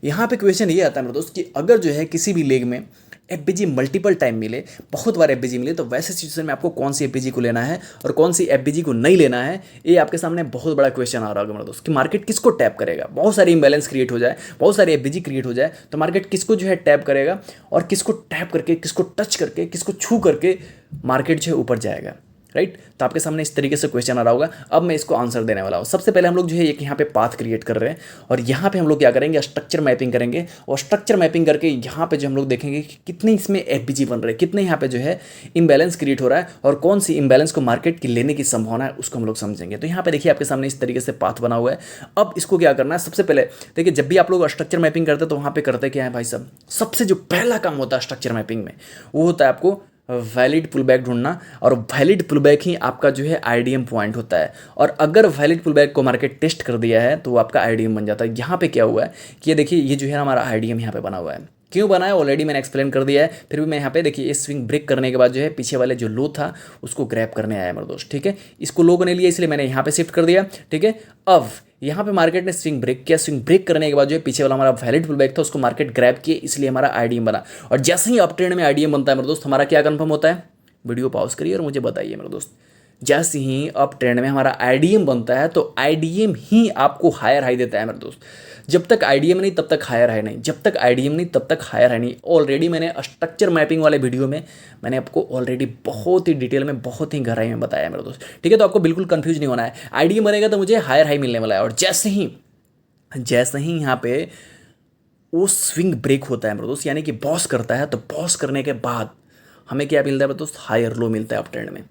यहाँ पे क्वेश्चन ये आता है मेरे दोस्त कि अगर जो है किसी भी लेग में एफबीजी मल्टीपल टाइम मिले, बहुत बार एफबीजी मिले, तो वैसे सिचुएशन में आपको कौन सी एफबीजी को लेना है और कौन सी एफबीजी को नहीं लेना है, ये आपके सामने बहुत बड़ा क्वेश्चन आ रहा होगा मेरे दोस्त कि मार्केट किसको टैप करेगा। बहुत सारी इंबैलेंस क्रिएट हो जाए, बहुत सारी एफबीजी क्रिएट हो जाए, तो मार्केट किसको जो है टैप करेगा और किसको टैप करके, किसको टच करके, किसको छू करके मार्केट जो है ऊपर जाएगा। राइट, तो आपके सामने इस तरीके से क्वेश्चन आ रहा होगा। अब मैं इसको आंसर देने वाला हूँ। सबसे पहले हम लोग जो है एक यहाँ पे पाथ क्रिएट कर रहे हैं और यहाँ पे हम लोग क्या करेंगे, स्ट्रक्चर मैपिंग करेंगे। और स्ट्रक्चर मैपिंग करके यहाँ पे जो हम लोग देखेंगे कि कितने इसमें एफबीजी बन रहे हैं, कितने यहाँ पे जो है इम्बैलेंस क्रिएट हो रहा है और कौन सी इम्बैलेंस को मार्केट की लेने की संभावना है उसको हम लोग समझेंगे। तो यहाँ पे देखिए आपके सामने इस तरीके से पाथ बना हुआ है। अब इसको क्या करना है, सबसे पहले देखिए जब भी आप लोग स्ट्रक्चर मैपिंग करते हैं तो वहाँ पे करते क्या है भाई साहब, सबसे जो पहला काम होता है स्ट्रक्चर मैपिंग में वो होता है आपको वैलिड पुल बैक ढूंढना। और वैलिड पुल बैक ही आपका जो है आईडीएम पॉइंट होता है। और अगर वैलिड पुल बैक को मार्केट टेस्ट कर दिया है तो वो आपका आईडीएम बन जाता है। यहाँ पे क्या हुआ है कि ये देखिए ये जो है हमारा आईडीएम यहाँ पे बना हुआ है। क्यों बना है ऑलरेडी मैंने एक्सप्लेन कर दिया है, फिर भी मैं यहाँ पे देखिए ये स्विंग ब्रेक करने के बाद जो है पीछे वाले जो लो था उसको ग्रैब करने आया मेरे दोस्त। ठीक है, इसको लो करने लिया इसलिए मैंने यहाँ पे शिफ्ट कर दिया। ठीक है, अब यहाँ पे मार्केट ने स्विंग ब्रेक किया, स्विंग ब्रेक करने के बाद जो है पीछे वाला हमारा वैलिड पुल बैक था उसको मार्केट ग्रैब किए, इसलिए हमारा आईडीएम बना। और जैसे ही अप ट्रेंड में आईडीएम बनता है मेरे दोस्त, हमारा क्या कंफर्म होता है, वीडियो पॉज करिए और मुझे बताइए मेरे दोस्त, जैसे ही अप ट्रेंड में हमारा आईडीएम बनता है तो आईडीएम ही आपको हायर हाई देता है मेरे दोस्त। जब तक आईडीएम नहीं तब तक हायर हाई नहीं, जब तक आईडीएम नहीं तब तक हायर हाई नहीं। ऑलरेडी मैंने स्ट्रक्चर मैपिंग वाले वीडियो में मैंने आपको ऑलरेडी बहुत ही डिटेल में, बहुत ही गहराई में बताया मेरे दोस्त। ठीक है, तो आपको बिल्कुल कंफ्यूज नहीं होना है। आईडीएम बनेगा तो मुझे हायर हाई मिलने वाला है। और जैसे ही यहाँ पे वो स्विंग ब्रेक होता है मेरे दोस्त, यानी कि बॉस करता है, तो बॉस करने के बाद हमें क्या मिलता है दोस्त, हायर लो मिलता है अप ट्रेंड में।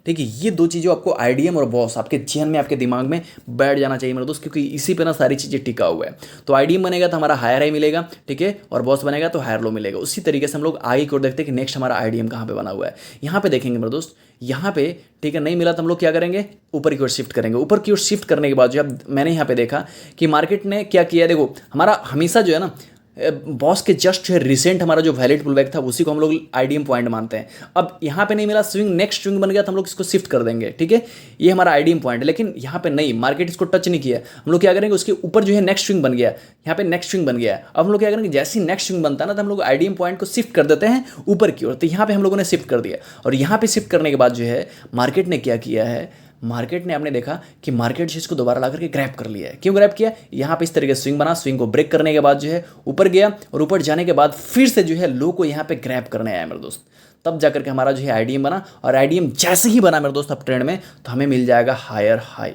ठीक है, ये दो चीज़ें आपको आईडीएम और बॉस आपके जहन में, आपके दिमाग में बैठ जाना चाहिए मेरे दोस्त, क्योंकि इसी पे ना सारी चीज़ें टिका हुआ है। तो आईडीएम बनेगा तो हमारा हायर हाई मिलेगा, ठीक है, और बॉस बनेगा तो हायर लो मिलेगा। उसी तरीके से हम लोग आगे की ओर देखते हैं कि नेक्स्ट हमारा आईडीएम कहाँ पे बना हुआ है। यहाँ पे देखेंगे मेरे दोस्त, यहाँ पे ठीक है नहीं मिला तो हम लोग क्या करेंगे, ऊपर की ओर शिफ्ट करेंगे। ऊपर की ओर शिफ्ट करने के बाद जो है मैंने यहाँ पे देखा कि मार्केट ने क्या किया, देखो हमारा हमेशा जो है ना बॉस के जस्ट जो है रिसेंट हमारा जो वैलिड पुल बैक था उसी को हम लोग आईडीएम पॉइंट मानते हैं। अब यहाँ पे नहीं मिला, स्विंग नेक्स्ट स्विंग बन गया तो हम लोग इसको शिफ्ट कर देंगे। ठीक है, ये हमारा आईडीएम पॉइंट है। लेकिन यहाँ पे नहीं, मार्केट इसको टच नहीं किया, हम लोग क्या करेंगे उसके ऊपर जो है नेक्स्ट स्विंग बन गया, यहाँ पे नेक्स्ट स्विंग बन गया। अब हम लोग क्या करेंगे, जैसे ही नेक्स्ट स्विंग बनता है ना तो हम लोग आईडीएम पॉइंट को शिफ्ट कर देते हैं ऊपर की ओर। तो यहाँ पे हम लोगों ने शिफ्ट कर दिया और यहाँ पे शिफ्ट करने के बाद जो है मार्केट ने क्या किया है, मार्केट ने आपने देखा कि मार्केट जो इसको दोबारा ला करके ग्रैब कर लिया है। क्यों ग्रैब किया, यहाँ पे इस तरीके से स्विंग बना, स्विंग को ब्रेक करने के बाद जो है ऊपर गया और ऊपर जाने के बाद फिर से जो है लो को यहाँ पे ग्रैब करने आया मेरे दोस्त। तब जाकर के हमारा जो है आईडीएम बना। और आईडीएम जैसे ही बना मेरे दोस्त अप ट्रेंड में तो हमें मिल जाएगा हायर हाई।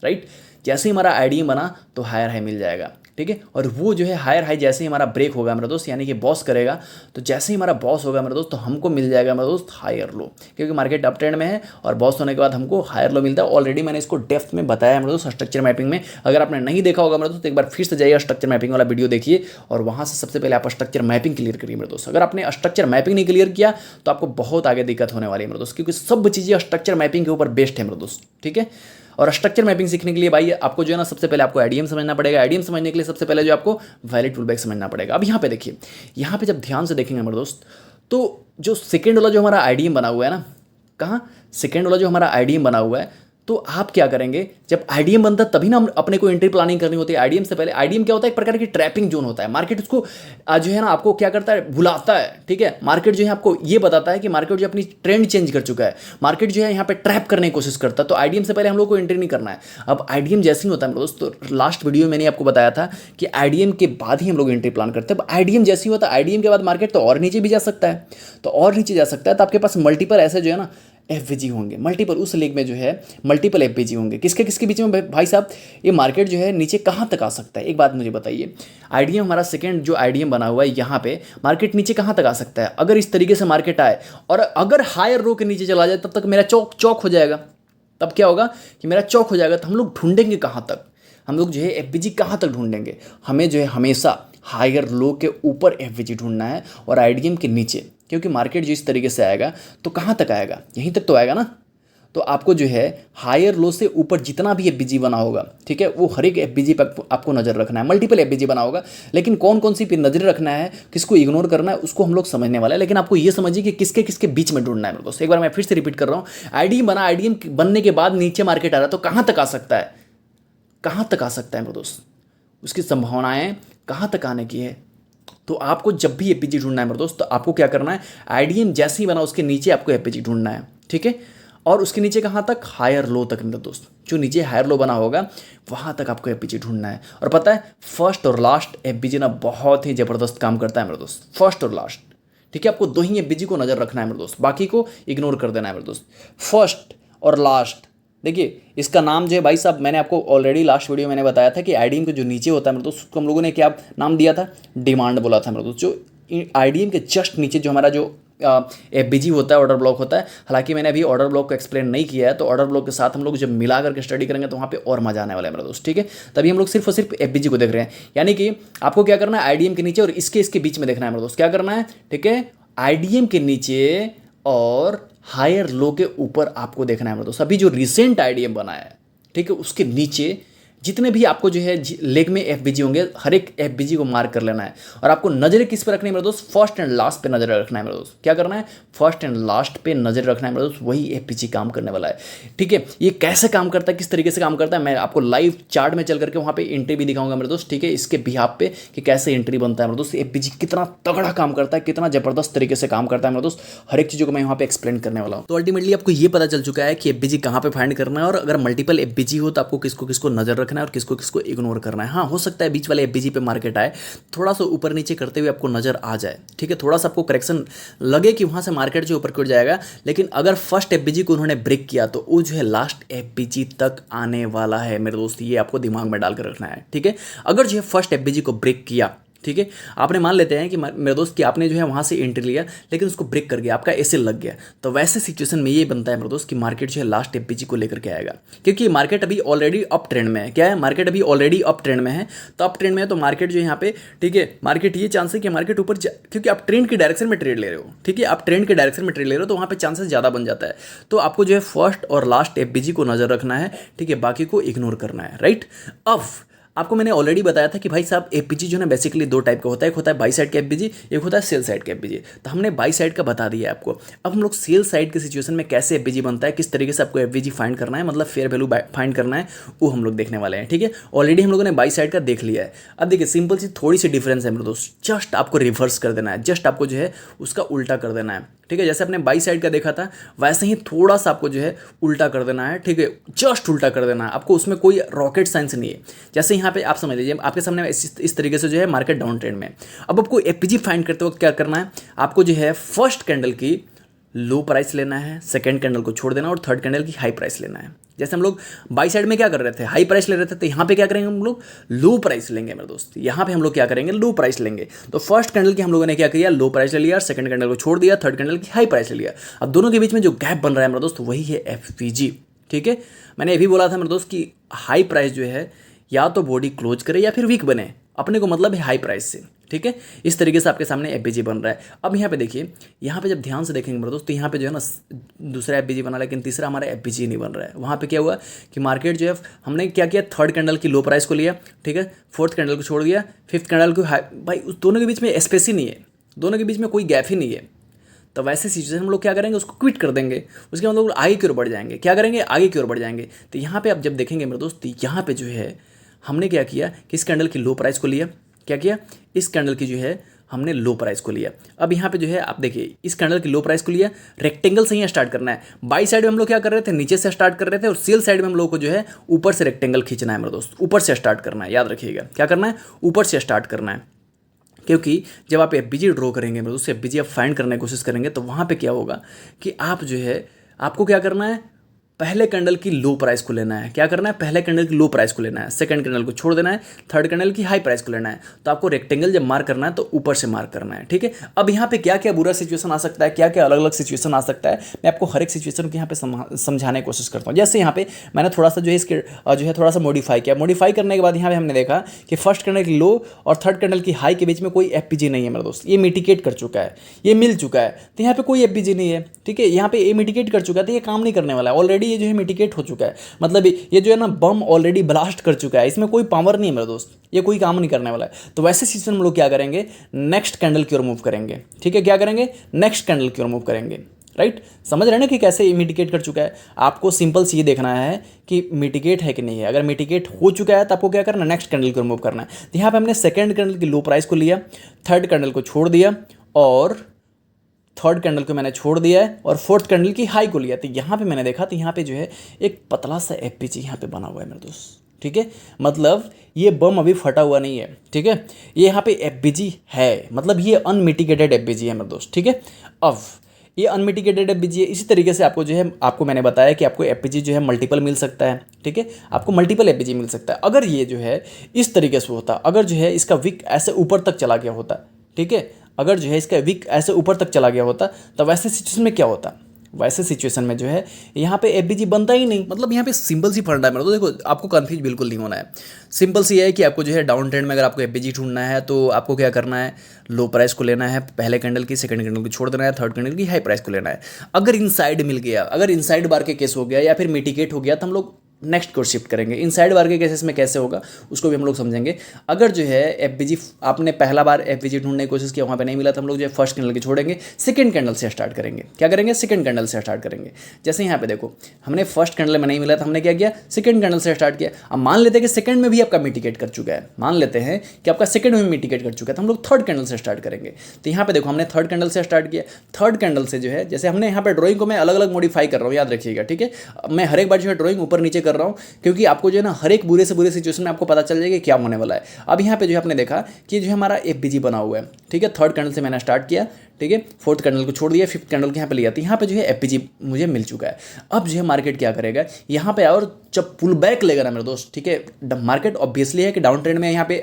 राइट, जैसे ही हमारा आईडीएम बना तो हायर हाई मिल जाएगा। ठीक है। और वो जो है हायर हाई जैसे ही हमारा ब्रेक होगा मेरा दोस्त, यानी कि बॉस करेगा, तो जैसे ही हमारा बॉस होगा मेरा दोस्त, तो हमको मिल जाएगा मेरा दोस्त हायर लो, क्योंकि मार्केट अप ट्रेंड में है और बॉस होने के बाद हमको हायर लो मिलता है। ऑलरेडी मैंने इसको डेप्थ में बताया मेरा दोस्त स्ट्रक्चर मैपिंग में। अगर आपने नहीं देखा होगा मेरा दोस्त तो एक बार फिर से जाइए स्ट्रक्चर मैपिंग वाला वीडियो देखिए और वहाँ से सबसे पहले आप स्ट्रक्चर मैपिंग क्लियर करिए मेरे दोस्त। अगर आपने स्ट्रक्चर मैपिंग नहीं क्लियर किया तो आपको बहुत आगे दिक्कत होने वाली है मेरे दोस्त, क्योंकि सब चीज़ें स्ट्रक्चर मैपिंग के ऊपर बेस्ड है मेरे दोस्त, ठीक है। और स्ट्रक्चर मैपिंग सीखने के लिए भाई आपको जो है ना सबसे पहले आपको आईडीएम समझना पड़ेगा। आईडीएम समझने के लिए सबसे पहले जो आपको वैलिड पुलबैक समझना पड़ेगा। अब यहाँ पे देखिए, यहाँ पे जब ध्यान से देखेंगे मेरे दोस्त, तो जो सेकेंड वाला जो हमारा आईडीएम बना हुआ है ना, कहाँ सेकेंड वाला जो हमारा आईडीएम बना हुआ है, तो आप क्या करेंगे, जब आईडीएम बनता है तभी ना हम अपने को एंट्री प्लानिंग करनी होती है। आईडीएम से पहले आईडीएम क्या होता है, एक प्रकार की ट्रैपिंग जोन होता है। मार्केट उसको जो है ना आपको क्या करता है, भुलाता है, ठीक है। मार्केट जो है आपको ये बताता है कि मार्केट जो अपनी ट्रेंड चेंज कर चुका है, मार्केट जो है यहाँ पे ट्रैप करने की कोशिश करता है, तो आईडीएम से पहले हम लोग को एंट्री नहीं करना है। अब आईडीएम जैसे ही होता है मेरे दोस्त, तो लास्ट वीडियो में मैंने आपको बताया था कि आईडीएम के बाद ही हम लोग एंट्री प्लान करते हैं। अब आईडीएम जैसे ही होता है, आईडीएम के बाद मार्केट तो और नीचे भी जा सकता है, तो और नीचे जा सकता है, तो आपके पास मल्टीपल ऐसे जो है ना एफवीजी होंगे, मल्टीपल उस लेग में जो है मल्टीपल एफवीजी होंगे। किसके किसके बीच में भाई साहब, ये मार्केट जो है नीचे कहाँ तक आ सकता है, एक बात मुझे बताइए। आईडीएम हमारा सेकंड जो आईडीएम बना हुआ है, यहाँ पे मार्केट नीचे कहाँ तक आ सकता है, अगर इस तरीके से मार्केट आए और अगर हायर रो के नीचे चला जाए, तब तक मेरा चौक हो जाएगा। तब क्या होगा कि मेरा चौक हो जाएगा, तो हम लोग ढूंढेंगे कहाँ तक, हम लोग जो है एफवीजी कहाँ तक ढूंढेंगे। हमें जो है हमेशा हायर लो के ऊपर एफवीजी ढूंढना है और आईडीएम के नीचे, क्योंकि मार्केट जो इस तरीके से आएगा तो कहाँ तक आएगा, यहीं तक तो आएगा ना। तो आपको जो है हायर लो से ऊपर जितना भी एफबीजी बना होगा, ठीक है, वो हर एक एफबीजी पर आपको नज़र रखना है। मल्टीपल एफबीजी बना होगा, लेकिन कौन कौन सी पे नज़र रखना है, किसको इग्नोर करना है, उसको हम लोग समझने वाला है। लेकिन आपको ये समझिए कि किसके किसके बीच में ढूंढना है मेरे दोस्त। एक बार मैं फिर से रिपीट कर रहा हूँ, आईडीएम बना, आईडीएम बनने के बाद नीचे मार्केट आ रहा है, तो कहाँ तक आ सकता है, कहाँ तक आ सकता है मेरे दोस्त, उसकी संभावनाएं कहाँ तक आने की है। तो आपको जब भी एफबीजी ढूंढना है मेरे दोस्त, तो आपको क्या करना है, आईडीएम जैसे ही बना उसके नीचे आपको एफबीजी ढूंढना है, ठीक है। और उसके नीचे कहाँ तक, हायर लो तक मेरे दोस्त, जो नीचे हायर लो बना होगा वहाँ तक आपको एफबीजी ढूंढना है। और पता है फर्स्ट और लास्ट एफबीजी ना बहुत ही ज़बरदस्त काम करता है मेरे दोस्त, फर्स्ट और लास्ट, ठीक है। आपको दो ही एफबीजी को नज़र रखना है मेरे दोस्त, बाकी को इग्नोर कर देना है मेरे दोस्त। फर्स्ट और लास्ट, देखिए इसका नाम जो है भाई साहब, मैंने आपको ऑलरेडी लास्ट वीडियो मैंने बताया था कि आईडीएम के जो नीचे होता है मेरे दोस्त, उसको हम लोगों ने क्या नाम दिया था, डिमांड बोला था मेरे दोस्त। जो आईडीएम के जस्ट नीचे जो हमारा जो एफबीजी होता है, ऑर्डर ब्लॉक होता है। हालांकि मैंने अभी ऑर्डर ब्लॉक को एक्सप्लेन नहीं किया है, तो ऑर्डर ब्लॉक के साथ हम लोग जब मिला करके स्टडी करेंगे तो वहाँ पे और मजा आने वाला है मेरे दोस्त, ठीक है। तभी हम लोग सिर्फ और सिर्फ एफबीजी को देख रहे हैं, यानी कि आपको क्या करना है, आईडीएम के नीचे और इसके बीच में देखना है मेरे दोस्त। क्या करना है, ठीक है, आईडीएम के नीचे और हायर लो के ऊपर आपको देखना है मेरे दोस्त। अभी जो रिसेंट आईडीएम बना है, ठीक है, उसके नीचे जितने भी आपको जो है लेग में एफबीजी होंगे, हर एक एफबीजी को मार्क कर लेना है। और आपको नजर किस पे रखनी है मेरे दोस्त, फर्स्ट एंड लास्ट पे नजर रखना है मेरे दोस्त। क्या करना है, फर्स्ट एंड लास्ट पे नजर रखना है मेरे दोस्त, वही एफबीजी काम करने वाला है, ठीक है। ये कैसे काम करता है, किस तरीके से काम करता है, मैं आपको लाइव चार्ट में चल करके वहाँ पे एंट्री भी दिखाऊंगा मेरे दोस्त, ठीक है, इसके बिहाफ पे कि कैसे एंट्री बनता है मेरे दोस्त। एफबीजी कितना तगड़ा काम करता है, कितना जबरदस्त तरीके से काम करता है मेरे दोस्त, हर एक चीज़ों को मैं यहाँ पे एक्सप्लेन करने वाला हूँ। तो अल्टीमेटली आपको ये पता चल चुका है कि एफबीजी कहाँ पे फाइंड करना है, और अगर मल्टीपल एफबीजी हो तो आपको किसको किसको नजर रखना है और किसको किसको इग्नोर करना है। हाँ, हो सकता है बीच वाले एफबीजी पे मार्केट आए, थोड़ा सा ऊपर नीचे करते हुए आपको नजर आ जाए, ठीक है, थोड़ा सा आपको करेक्शन लगे कि वहां से मार्केट जो ऊपर की ओर जाएगा। लेकिन अगर फर्स्ट एफबीजी को उन्होंने ब्रेक किया तो वो जो है लास्ट एफबीजी तक आने वाला है मेरे दोस्त, ये आपको दिमाग में डालकर रखना है, ठीक है। अगर जो है फर्स्ट एफबीजी को ब्रेक किया, ठीक है, आपने मान लेते हैं कि मेरे दोस्त कि आपने जो है वहाँ से एंट्री लिया लेकिन उसको ब्रेक कर गया, आपका एसएल लग गया, तो वैसे सिचुएशन में ये बनता है मेरे दोस्त कि मार्केट जो है लास्ट एफबीजी को लेकर के आएगा, क्योंकि मार्केट अभी ऑलरेडी अप ट्रेंड में है। क्या है, मार्केट अभी ऑलरेडी अप ट्रेंड में है, तो अप ट्रेंड में है तो मार्केट जो है यहाँ पे, ठीक है, मार्केट ये चांस है कि मार्केट ऊपर, क्योंकि आप ट्रेंड की डायरेक्शन में ट्रेड ले रहे हो, ठीक है, आप ट्रेंड के डायरेक्शन में ट्रेड ले रहे हो, तो वहाँ पे चांसेस ज़्यादा बन जाता है। तो आपको जो है फर्स्ट और लास्ट एफबीजी को नजर रखना है, ठीक है, बाकी को इग्नोर करना है, राइट। अब आपको मैंने ऑलरेडी बताया था कि भाई साहब एफबीजी जो है ना बेसिकली दो टाइप का होता है, एक होता है बाई साइड का एफबीजी, एक होता है सेल साइड का एफबीजी। तो हमने बाई साइड का बता दिया आपको। अब हम लोग सेल साइड के सिचुएशन में कैसे एफबीजी बनता है, किस तरीके से आपको एफबीजी फाइंड करना है, मतलब फेयर वैल्यू फाइंड करना है, वो हम लोग देखने वाले हैं, ठीक है। ऑलरेडी हम लोगों ने बाई साइड का देख लिया है। अब देखिए सिंपल सी थोड़ी सी डिफरेंस है मेरे दोस्त, जस्ट आपको रिवर्स कर देना है, जस्ट आपको जो है उसका उल्टा कर देना है, ठीक है। जैसे आपने बाई साइड का देखा था वैसे ही थोड़ा सा आपको जो है उल्टा कर देना है, ठीक है, जस्ट उल्टा कर देना है आपको, उसमें कोई रॉकेट साइंस नहीं है। जैसे यहाँ पे आप समझ लीजिए आपके सामने इस तरीके से जो है मार्केट डाउन ट्रेंड में। अब आपको एफबीजी फाइंड करते वक्त क्या करना है, आपको जो है फर्स्ट कैंडल की लो प्राइस लेना है, सेकंड कैंडल को छोड़ देना और थर्ड कैंडल की हाई प्राइस लेना है, जैसे हम लोग बाई साइड में क्या कर रहे थे, हाई प्राइस ले रहे थे, तो यहाँ पे क्या करेंगे हम लोग, लो प्राइस लेंगे मेरे दोस्त। यहाँ पे हम लोग क्या करेंगे, लो प्राइस लेंगे। तो फर्स्ट कैंडल की हम लोगों ने क्या किया, लो प्राइस ले लिया, सेकंड कैंडल को छोड़ दिया, थर्ड कैंडल की हाई प्राइस ले लिया। अब दोनों के बीच में जो गैप बन रहा है मेरे दोस्त, वही है एफपीजी। ठीक है, मैंने ये भी बोला था मेरे दोस्त कि हाई प्राइस जो है या तो बॉडी क्लोज करे या फिर वीक बने, अपने को मतलब है हाई प्राइस से। ठीक है, इस तरीके से आपके सामने एफबीजी बन रहा है। अब यहाँ पे देखिए, यहाँ पे जब ध्यान से देखेंगे मेरे दोस्त, तो यहाँ पे जो है ना दूसरा एफबीजी बना, लेकिन तीसरा हमारा एफबीजी नहीं बन रहा है। वहाँ पे क्या हुआ कि मार्केट जो है, हमने क्या किया, थर्ड कैंडल की लो प्राइस को लिया, ठीक है, फोर्थ कैंडल को छोड़ दिया, फिफ्थ कैंडल को हाई। भाई उस दोनों के बीच में स्पेस ही नहीं है, दोनों के बीच में कोई गैप ही नहीं है। तो वैसे सिचुएशन हम लोग क्या करेंगे, उसको क्विट कर देंगे, उसके मतलब लोग आगे की ओर बढ़ जाएंगे। क्या करेंगे, आगे की ओर बढ़ जाएंगे। तो यहाँ पे आप जब देखेंगे मेरे दोस्त, यहाँ पे जो है हमने क्या किया कि इस कैंडल की लो प्राइस को लिया, क्या किया, इस कैंडल की जो है हमने लो प्राइस को लिया। अब यहाँ पे जो है आप देखिए, इस कैंडल की लो प्राइस को लिया, रेक्टेंगल से ही स्टार्ट करना है। बाई साइड में हम लोग क्या कर रहे थे, नीचे से स्टार्ट कर रहे थे, और सेल साइड में हम लोग को जो है ऊपर से रेक्टेंगल खींचना है मेरे दोस्त, ऊपर से स्टार्ट करना है। याद रखिएगा क्या करना है, ऊपर से स्टार्ट करना है। क्योंकि जब आप एफबीजी ड्रॉ करेंगे मेरे दोस्त, एफबीजी आप फाइंड करने की कोशिश करेंगे, तो वहाँ पे क्या होगा कि आप जो है, आपको क्या करना है, पहले कैंडल की लो प्राइस को लेना है। क्या करना है, पहले कैंडल की लो प्राइस को लेना है, सेकंड कैंडल को छोड़ देना है, थर्ड कैंडल की हाई प्राइस को लेना है। तो आपको रेक्टेंगल जब मार्क करना है तो ऊपर से मार्क करना है। ठीक है, अब यहाँ पे क्या क्या बुरा सिचुएशन आ सकता है, क्या क्या अलग अलग सिचुएशन आ सकता है, मैं आपको हर एक सिचुएशन को यहाँ पे समझाने की कोशिश करता हूँ। जैसे यहाँ पे मैंने थोड़ा सा जो है इसके जो है थोड़ा सा मॉडिफाई किया। मॉडिफाई करने के बाद यहाँ पे हमने देखा कि फर्स्ट कैंडल की लो और थर्ड कैंडल की हाई के बीच में कोई एफपीजी नहीं है मेरे दोस्त, ये मिटिकेट कर चुका है, ये मिल चुका है। तो यहाँ पे कोई एफपीजी नहीं है। ठीक है, यहाँ पे ये मिटिकेट कर चुका है, तो ये काम नहीं करने वाला है, ऑलरेडी ये जो है मिटिकेट हो चुका है। मतलब ये जो है ना बम ऑलरेडी ब्लास्ट कर चुका है, इसमें कोई पावर नहीं है मेरे दोस्त, ये कोई काम नहीं करने वाला है। तो वैसे सिचुएशन में हम लोग क्या करेंगे, नेक्स्ट कैंडल की ओर मूव करेंगे। ठीक है, क्या करेंगे, नेक्स्ट कैंडल की ओर मूव करेंगे। राइट, समझ रहे हैं ना कि कैसे मिटिकेट कर चुका है। आपको सिंपल सी ये देखना है कि मिटिकेट है कि नहीं है। अगर मिटिकेट हो चुका है तो आपको क्या करना है, नेक्स्ट कैंडल की ओर मूव करना है। तो यहाँ पे हमने सेकंड कैंडल की लो प्राइस को लिया, थर्ड कैंडल को छोड़ दिया, और थर्ड कैंडल को मैंने छोड़ दिया है, और फोर्थ कैंडल की हाई को लिया। तो यहाँ पे मैंने देखा, तो यहाँ पे जो है एक पतला सा एफपीजी यहाँ पे बना हुआ है मेरे दोस्त। ठीक है, मतलब ये बम अभी फटा हुआ नहीं है। ठीक है, ये यहाँ पे एफपीजी है, मतलब ये अनमिटिगेटेड एफपीजी है मेरे दोस्त। ठीक है, अब ये अनमिटिगेटेड एफपीजी है। इसी तरीके से आपको जो है, आपको मैंने बताया कि आपको एफपीजी जो है मल्टीपल मिल सकता है। ठीक है, आपको मल्टीपल एफपीजी मिल सकता है। अगर ये जो है इस तरीके से होता, अगर जो है इसका विक ऐसे ऊपर तक चला गया होता, ठीक है, अगर जो है इसका विक ऐसे ऊपर तक चला गया होता, तो वैसे सिचुएशन में क्या होता, वैसे सिचुएशन में जो है यहाँ पे एफबीजी बनता ही नहीं। मतलब यहाँ पे सिंपल सी फंडा है मेरा, तो देखो आपको कंफ्यूज बिल्कुल नहीं होना है। सिंपल सी है कि आपको जो है डाउन ट्रेंड में अगर आपको एफबीजी ढूंढना है, तो आपको क्या करना है, लो प्राइस को लेना है, पहले कैंडल की, सेकंड कैंडल को छोड़ देना है, थर्ड कैंडल की हाई प्राइस को लेना है। अगर इनसाइड मिल गया, अगर इनसाइड बार के केस हो गया या फिर मिटिगेट हो गया, तो हम लोग नेक्स्ट को शिफ्ट करेंगे। इनसाइड बार के केसेस में कैसे होगा उसको भी हम लोग समझेंगे। अगर जो है एफबीजी आपने पहला बार एफबीजी ढूंढने की कोशिश किया, वहाँ पे नहीं मिला, तो हम लोग जो है फर्स्ट कैंडल के छोड़ेंगे, सेकंड कैंडल से स्टार्ट करेंगे। क्या करेंगे, सेकंड कैंडल से स्टार्ट करेंगे। जैसे यहाँ पे देखो, हमने फर्स्ट कैंडल में नहीं मिला, तो हमने क्या किया, सेकंड कैंडल से स्टार्ट किया। अब मान लेते हैं कि सेकंड में भी आपका मिटिगेट कर चुका है, मान लेते हैं कि आपका सेकंड में मिटिगेट कर चुका है, तो हम लोग थर्ड कैंडल से स्टार्ट करेंगे। तो यहाँ पे देखो, हमने थर्ड कैंडल से स्टार्ट किया। थर्ड कैंडल से जो है, जैसे हमने यहाँ पे ड्रॉइंग को मैं अलग अलग मॉडिफाई कर रहा हूँ, याद रखिएगा। ठीक है, मैं हर एक बार जो है ड्रॉइंग ऊपर नीचे कर रहा हूँ, क्योंकि आपको जो है ना हर एक बुरे से बुरे सिचुएशन में आपको पता चल जाएगा क्या होने वाला है। अब यहाँ पे जो है आपने देखा कि जो है हमारा एफबीजी बना हुआ है। ठीक है, थर्ड कैंडल से मैंने स्टार्ट किया, ठीक है, फोर्थ कैंडल को छोड़ दिया, फिफ्थ कैंडल के यहाँ पे लिया, तो यहाँ पे जो है एफबीजी मुझे मिल चुका है। अब जो है मार्केट क्या करेगा, यहाँ पे और जब पुल बैक लेगा ना मेरे दोस्त, ठीक है, मार्केट ऑब्वियसली है कि डाउन ट्रेंड में, यहाँ पे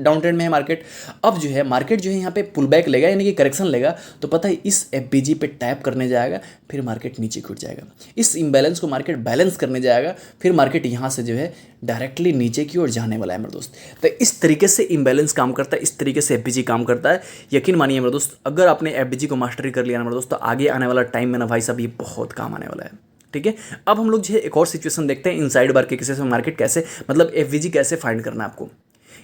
डाउन ट्रेंड में है मार्केट। अब जो है मार्केट जो है यहाँ पे पुल बैक लेगा, यानी कि करेक्शन लेगा, तो पता है इस एफबीजी पे टैप करने जाएगा, फिर मार्केट नीचे गिर जाएगा। इस इम्बैलेंस को मार्केट बैलेंस करने जाएगा, फिर मार्केट यहाँ से जो है डायरेक्टली नीचे की ओर जाने वाला है मेरे दोस्त। तो इस तरीके से इम्बैलेंस काम करता है, इस तरीके से एफबीजी काम करता है। यकीन मानिए मेरे दोस्त, अगर आपने एफबीजी को मास्टरी कर लिया ना मेरे दोस्त, तो आगे आने वाला टाइम में ना भाई साहब ये बहुत काम आने वाला है। ठीक है, अब हम लोग जो है एक और सिचुएशन देखते हैं, इनसाइड बार के केसेस में मार्केट कैसे, मतलब एफबीजी कैसे फाइंड करना है आपको,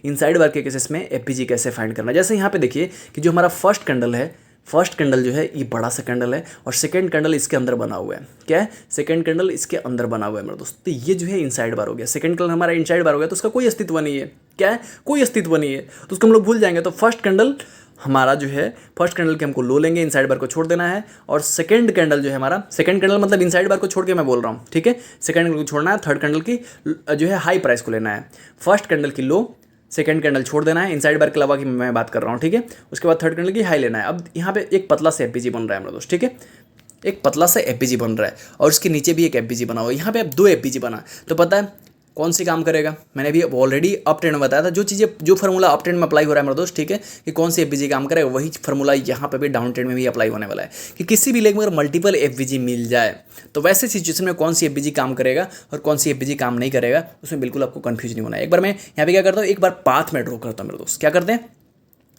इनसाइड बार के केसेस में एफबीजी कैसे फाइंड करना है। जैसे यहाँ पे देखिए कि जो हमारा फर्स्ट कैंडल है, फर्स्ट कैंडल जो है ये बड़ा सा कैंडल है, और सेकंड कैंडल इसके अंदर बना हुआ है। क्या है, सेकंड कैंडल इसके अंदर बना हुआ है मेरे दोस्त। तो ये जो है इनसाइड बार हो गया, सेकंड कैंडल हमारा इनसाइड बार हो गया, तो उसका कोई अस्तित्व नहीं है। क्या है, कोई अस्तित्व नहीं है, तो उसको हम लोग भूल जाएंगे। तो फर्स्ट कैंडल हमारा जो है, फर्स्ट कैंडल के हमको लो लेंगे, इनसाइड बार को छोड़ देना है, और सेकंड कैंडल जो है हमारा, सेकंड कैंडल मतलब इनसाइड बार को छोड़ के मैं बोल रहा हूँ। ठीक है, सेकंड कैंडल को छोड़ना है, थर्ड कैंडल की जो है हाई प्राइस को लेना है, फर्स्ट कैंडल की लो, सेकंड कैंडल छोड़ देना है, इनसाइड बार के अलावा की मैं बात कर रहा हूँ। ठीक है, उसके बाद थर्ड कैंडल की हाई लेना है। अब यहाँ पे एक पतला सा एफबीजी बन रहा है मेरे दोस्त। ठीक है, एक पतला सा एफ बन रहा है और उसके नीचे भी एक एफ बना हुआ है। यहाँ पे अब दो एफ बना, तो पता है कौन सी काम करेगा। मैंने अभी ऑलरेडी अप ट्रेंड में बताया था, जो चीज़ें जो फार्मूला अप ट्रेंड में अप्लाई हो रहा है मेरे दोस्त, ठीक है, कि कौन सी एफ काम करेगा, वही फार्मूला यहाँ पे भी डाउन ट्रेंड में भी अप्लाई होने वाला है। कि किसी भी लेग में अगर मल्टीपल एफ मिल जाए तो वैसे सिचुएशन में कौन सी एफ काम करेगा और कौन सी एफ काम नहीं करेगा, उसमें बिल्कुल आपको कन्फ्यूज नहीं होना है। एक बार मैं यहाँ पे क्या करता हूँ, एक बार पाथ में ड्रॉ करता हूँ मेरे दोस्त। क्या करते हैं,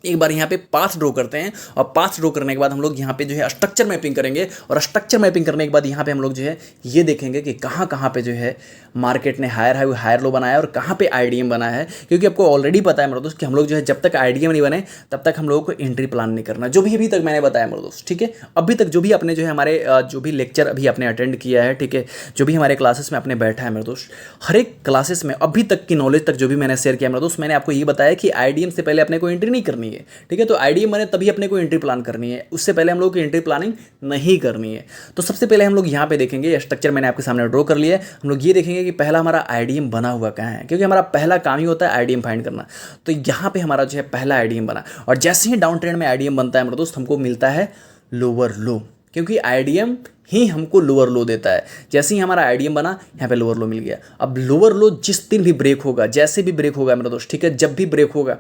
एक बार यहाँ पे पाथ ड्रॉ करते हैं और पाथ ड्रॉ करने के बाद हम लोग यहाँ पे जो है स्ट्रक्चर मैपिंग करेंगे और स्ट्रक्चर मैपिंग करने के बाद यहाँ पे हम लोग जो है ये देखेंगे कि कहाँ कहाँ पे जो है मार्केट ने हायर हाई हायर लो बनाया और कहाँ पे आईडीएम बना है। क्योंकि आपको ऑलरेडी पता है मेरे दोस्त कि हम लोग जो है जब तक आईडीएम नहीं बने तब तक हम लोगों को एंट्री प्लान नहीं करना, जो भी अभी तक मैंने बताया मेरे दोस्त, ठीक है। अभी तक जो भी आपने जो है हमारे जो भी लेक्चर अभी आपने अटेंड किया है, ठीक है, जो भी हमारे क्लासेस में आपने बैठा है मेरे दोस्त, हर एक क्लासेस में अभी तक की नॉलेज तक जो भी मैंने शेयर किया मेरे दोस्त, मैंने आपको ये बताया कि आईडीएम से पहले अपने को एंट्री नहीं करनी है, ठीक है। तो आईडीएम बने तभी अपने को एंट्री प्लान करनी है, उससे पहले हम लोग की एंट्री प्लानिंग नहीं करनी है। तो सबसे पहले हम लोग यहाँ पे देखेंगे, स्ट्रक्चर मैंने आपके सामने ड्रॉ कर लिया है। हम लोग ये देखेंगे कि पहला हमारा आईडीएम बना हुआ कहाँ है, क्योंकि हमारा पहला काम ही होता है आईडीएम फाइंड करना। तो यहाँ पे हमारा जो है पहला आईडीएम बना और जैसे ही डाउन ट्रेंड में आईडीएम बनता है मेरे दोस्त, हमको मिलता है लोअर लो, क्योंकि आईडीएम ही हमको लोअर लो देता है। जैसे ही हमारा आईडीएम बना, यहाँ पे लोअर लो मिल गया। अब लोअर लो जिस दिन भी ब्रेक होगा, जैसे भी ब्रेक होगा मेरे दोस्त, ठीक है, जब भी ब्रेक होगा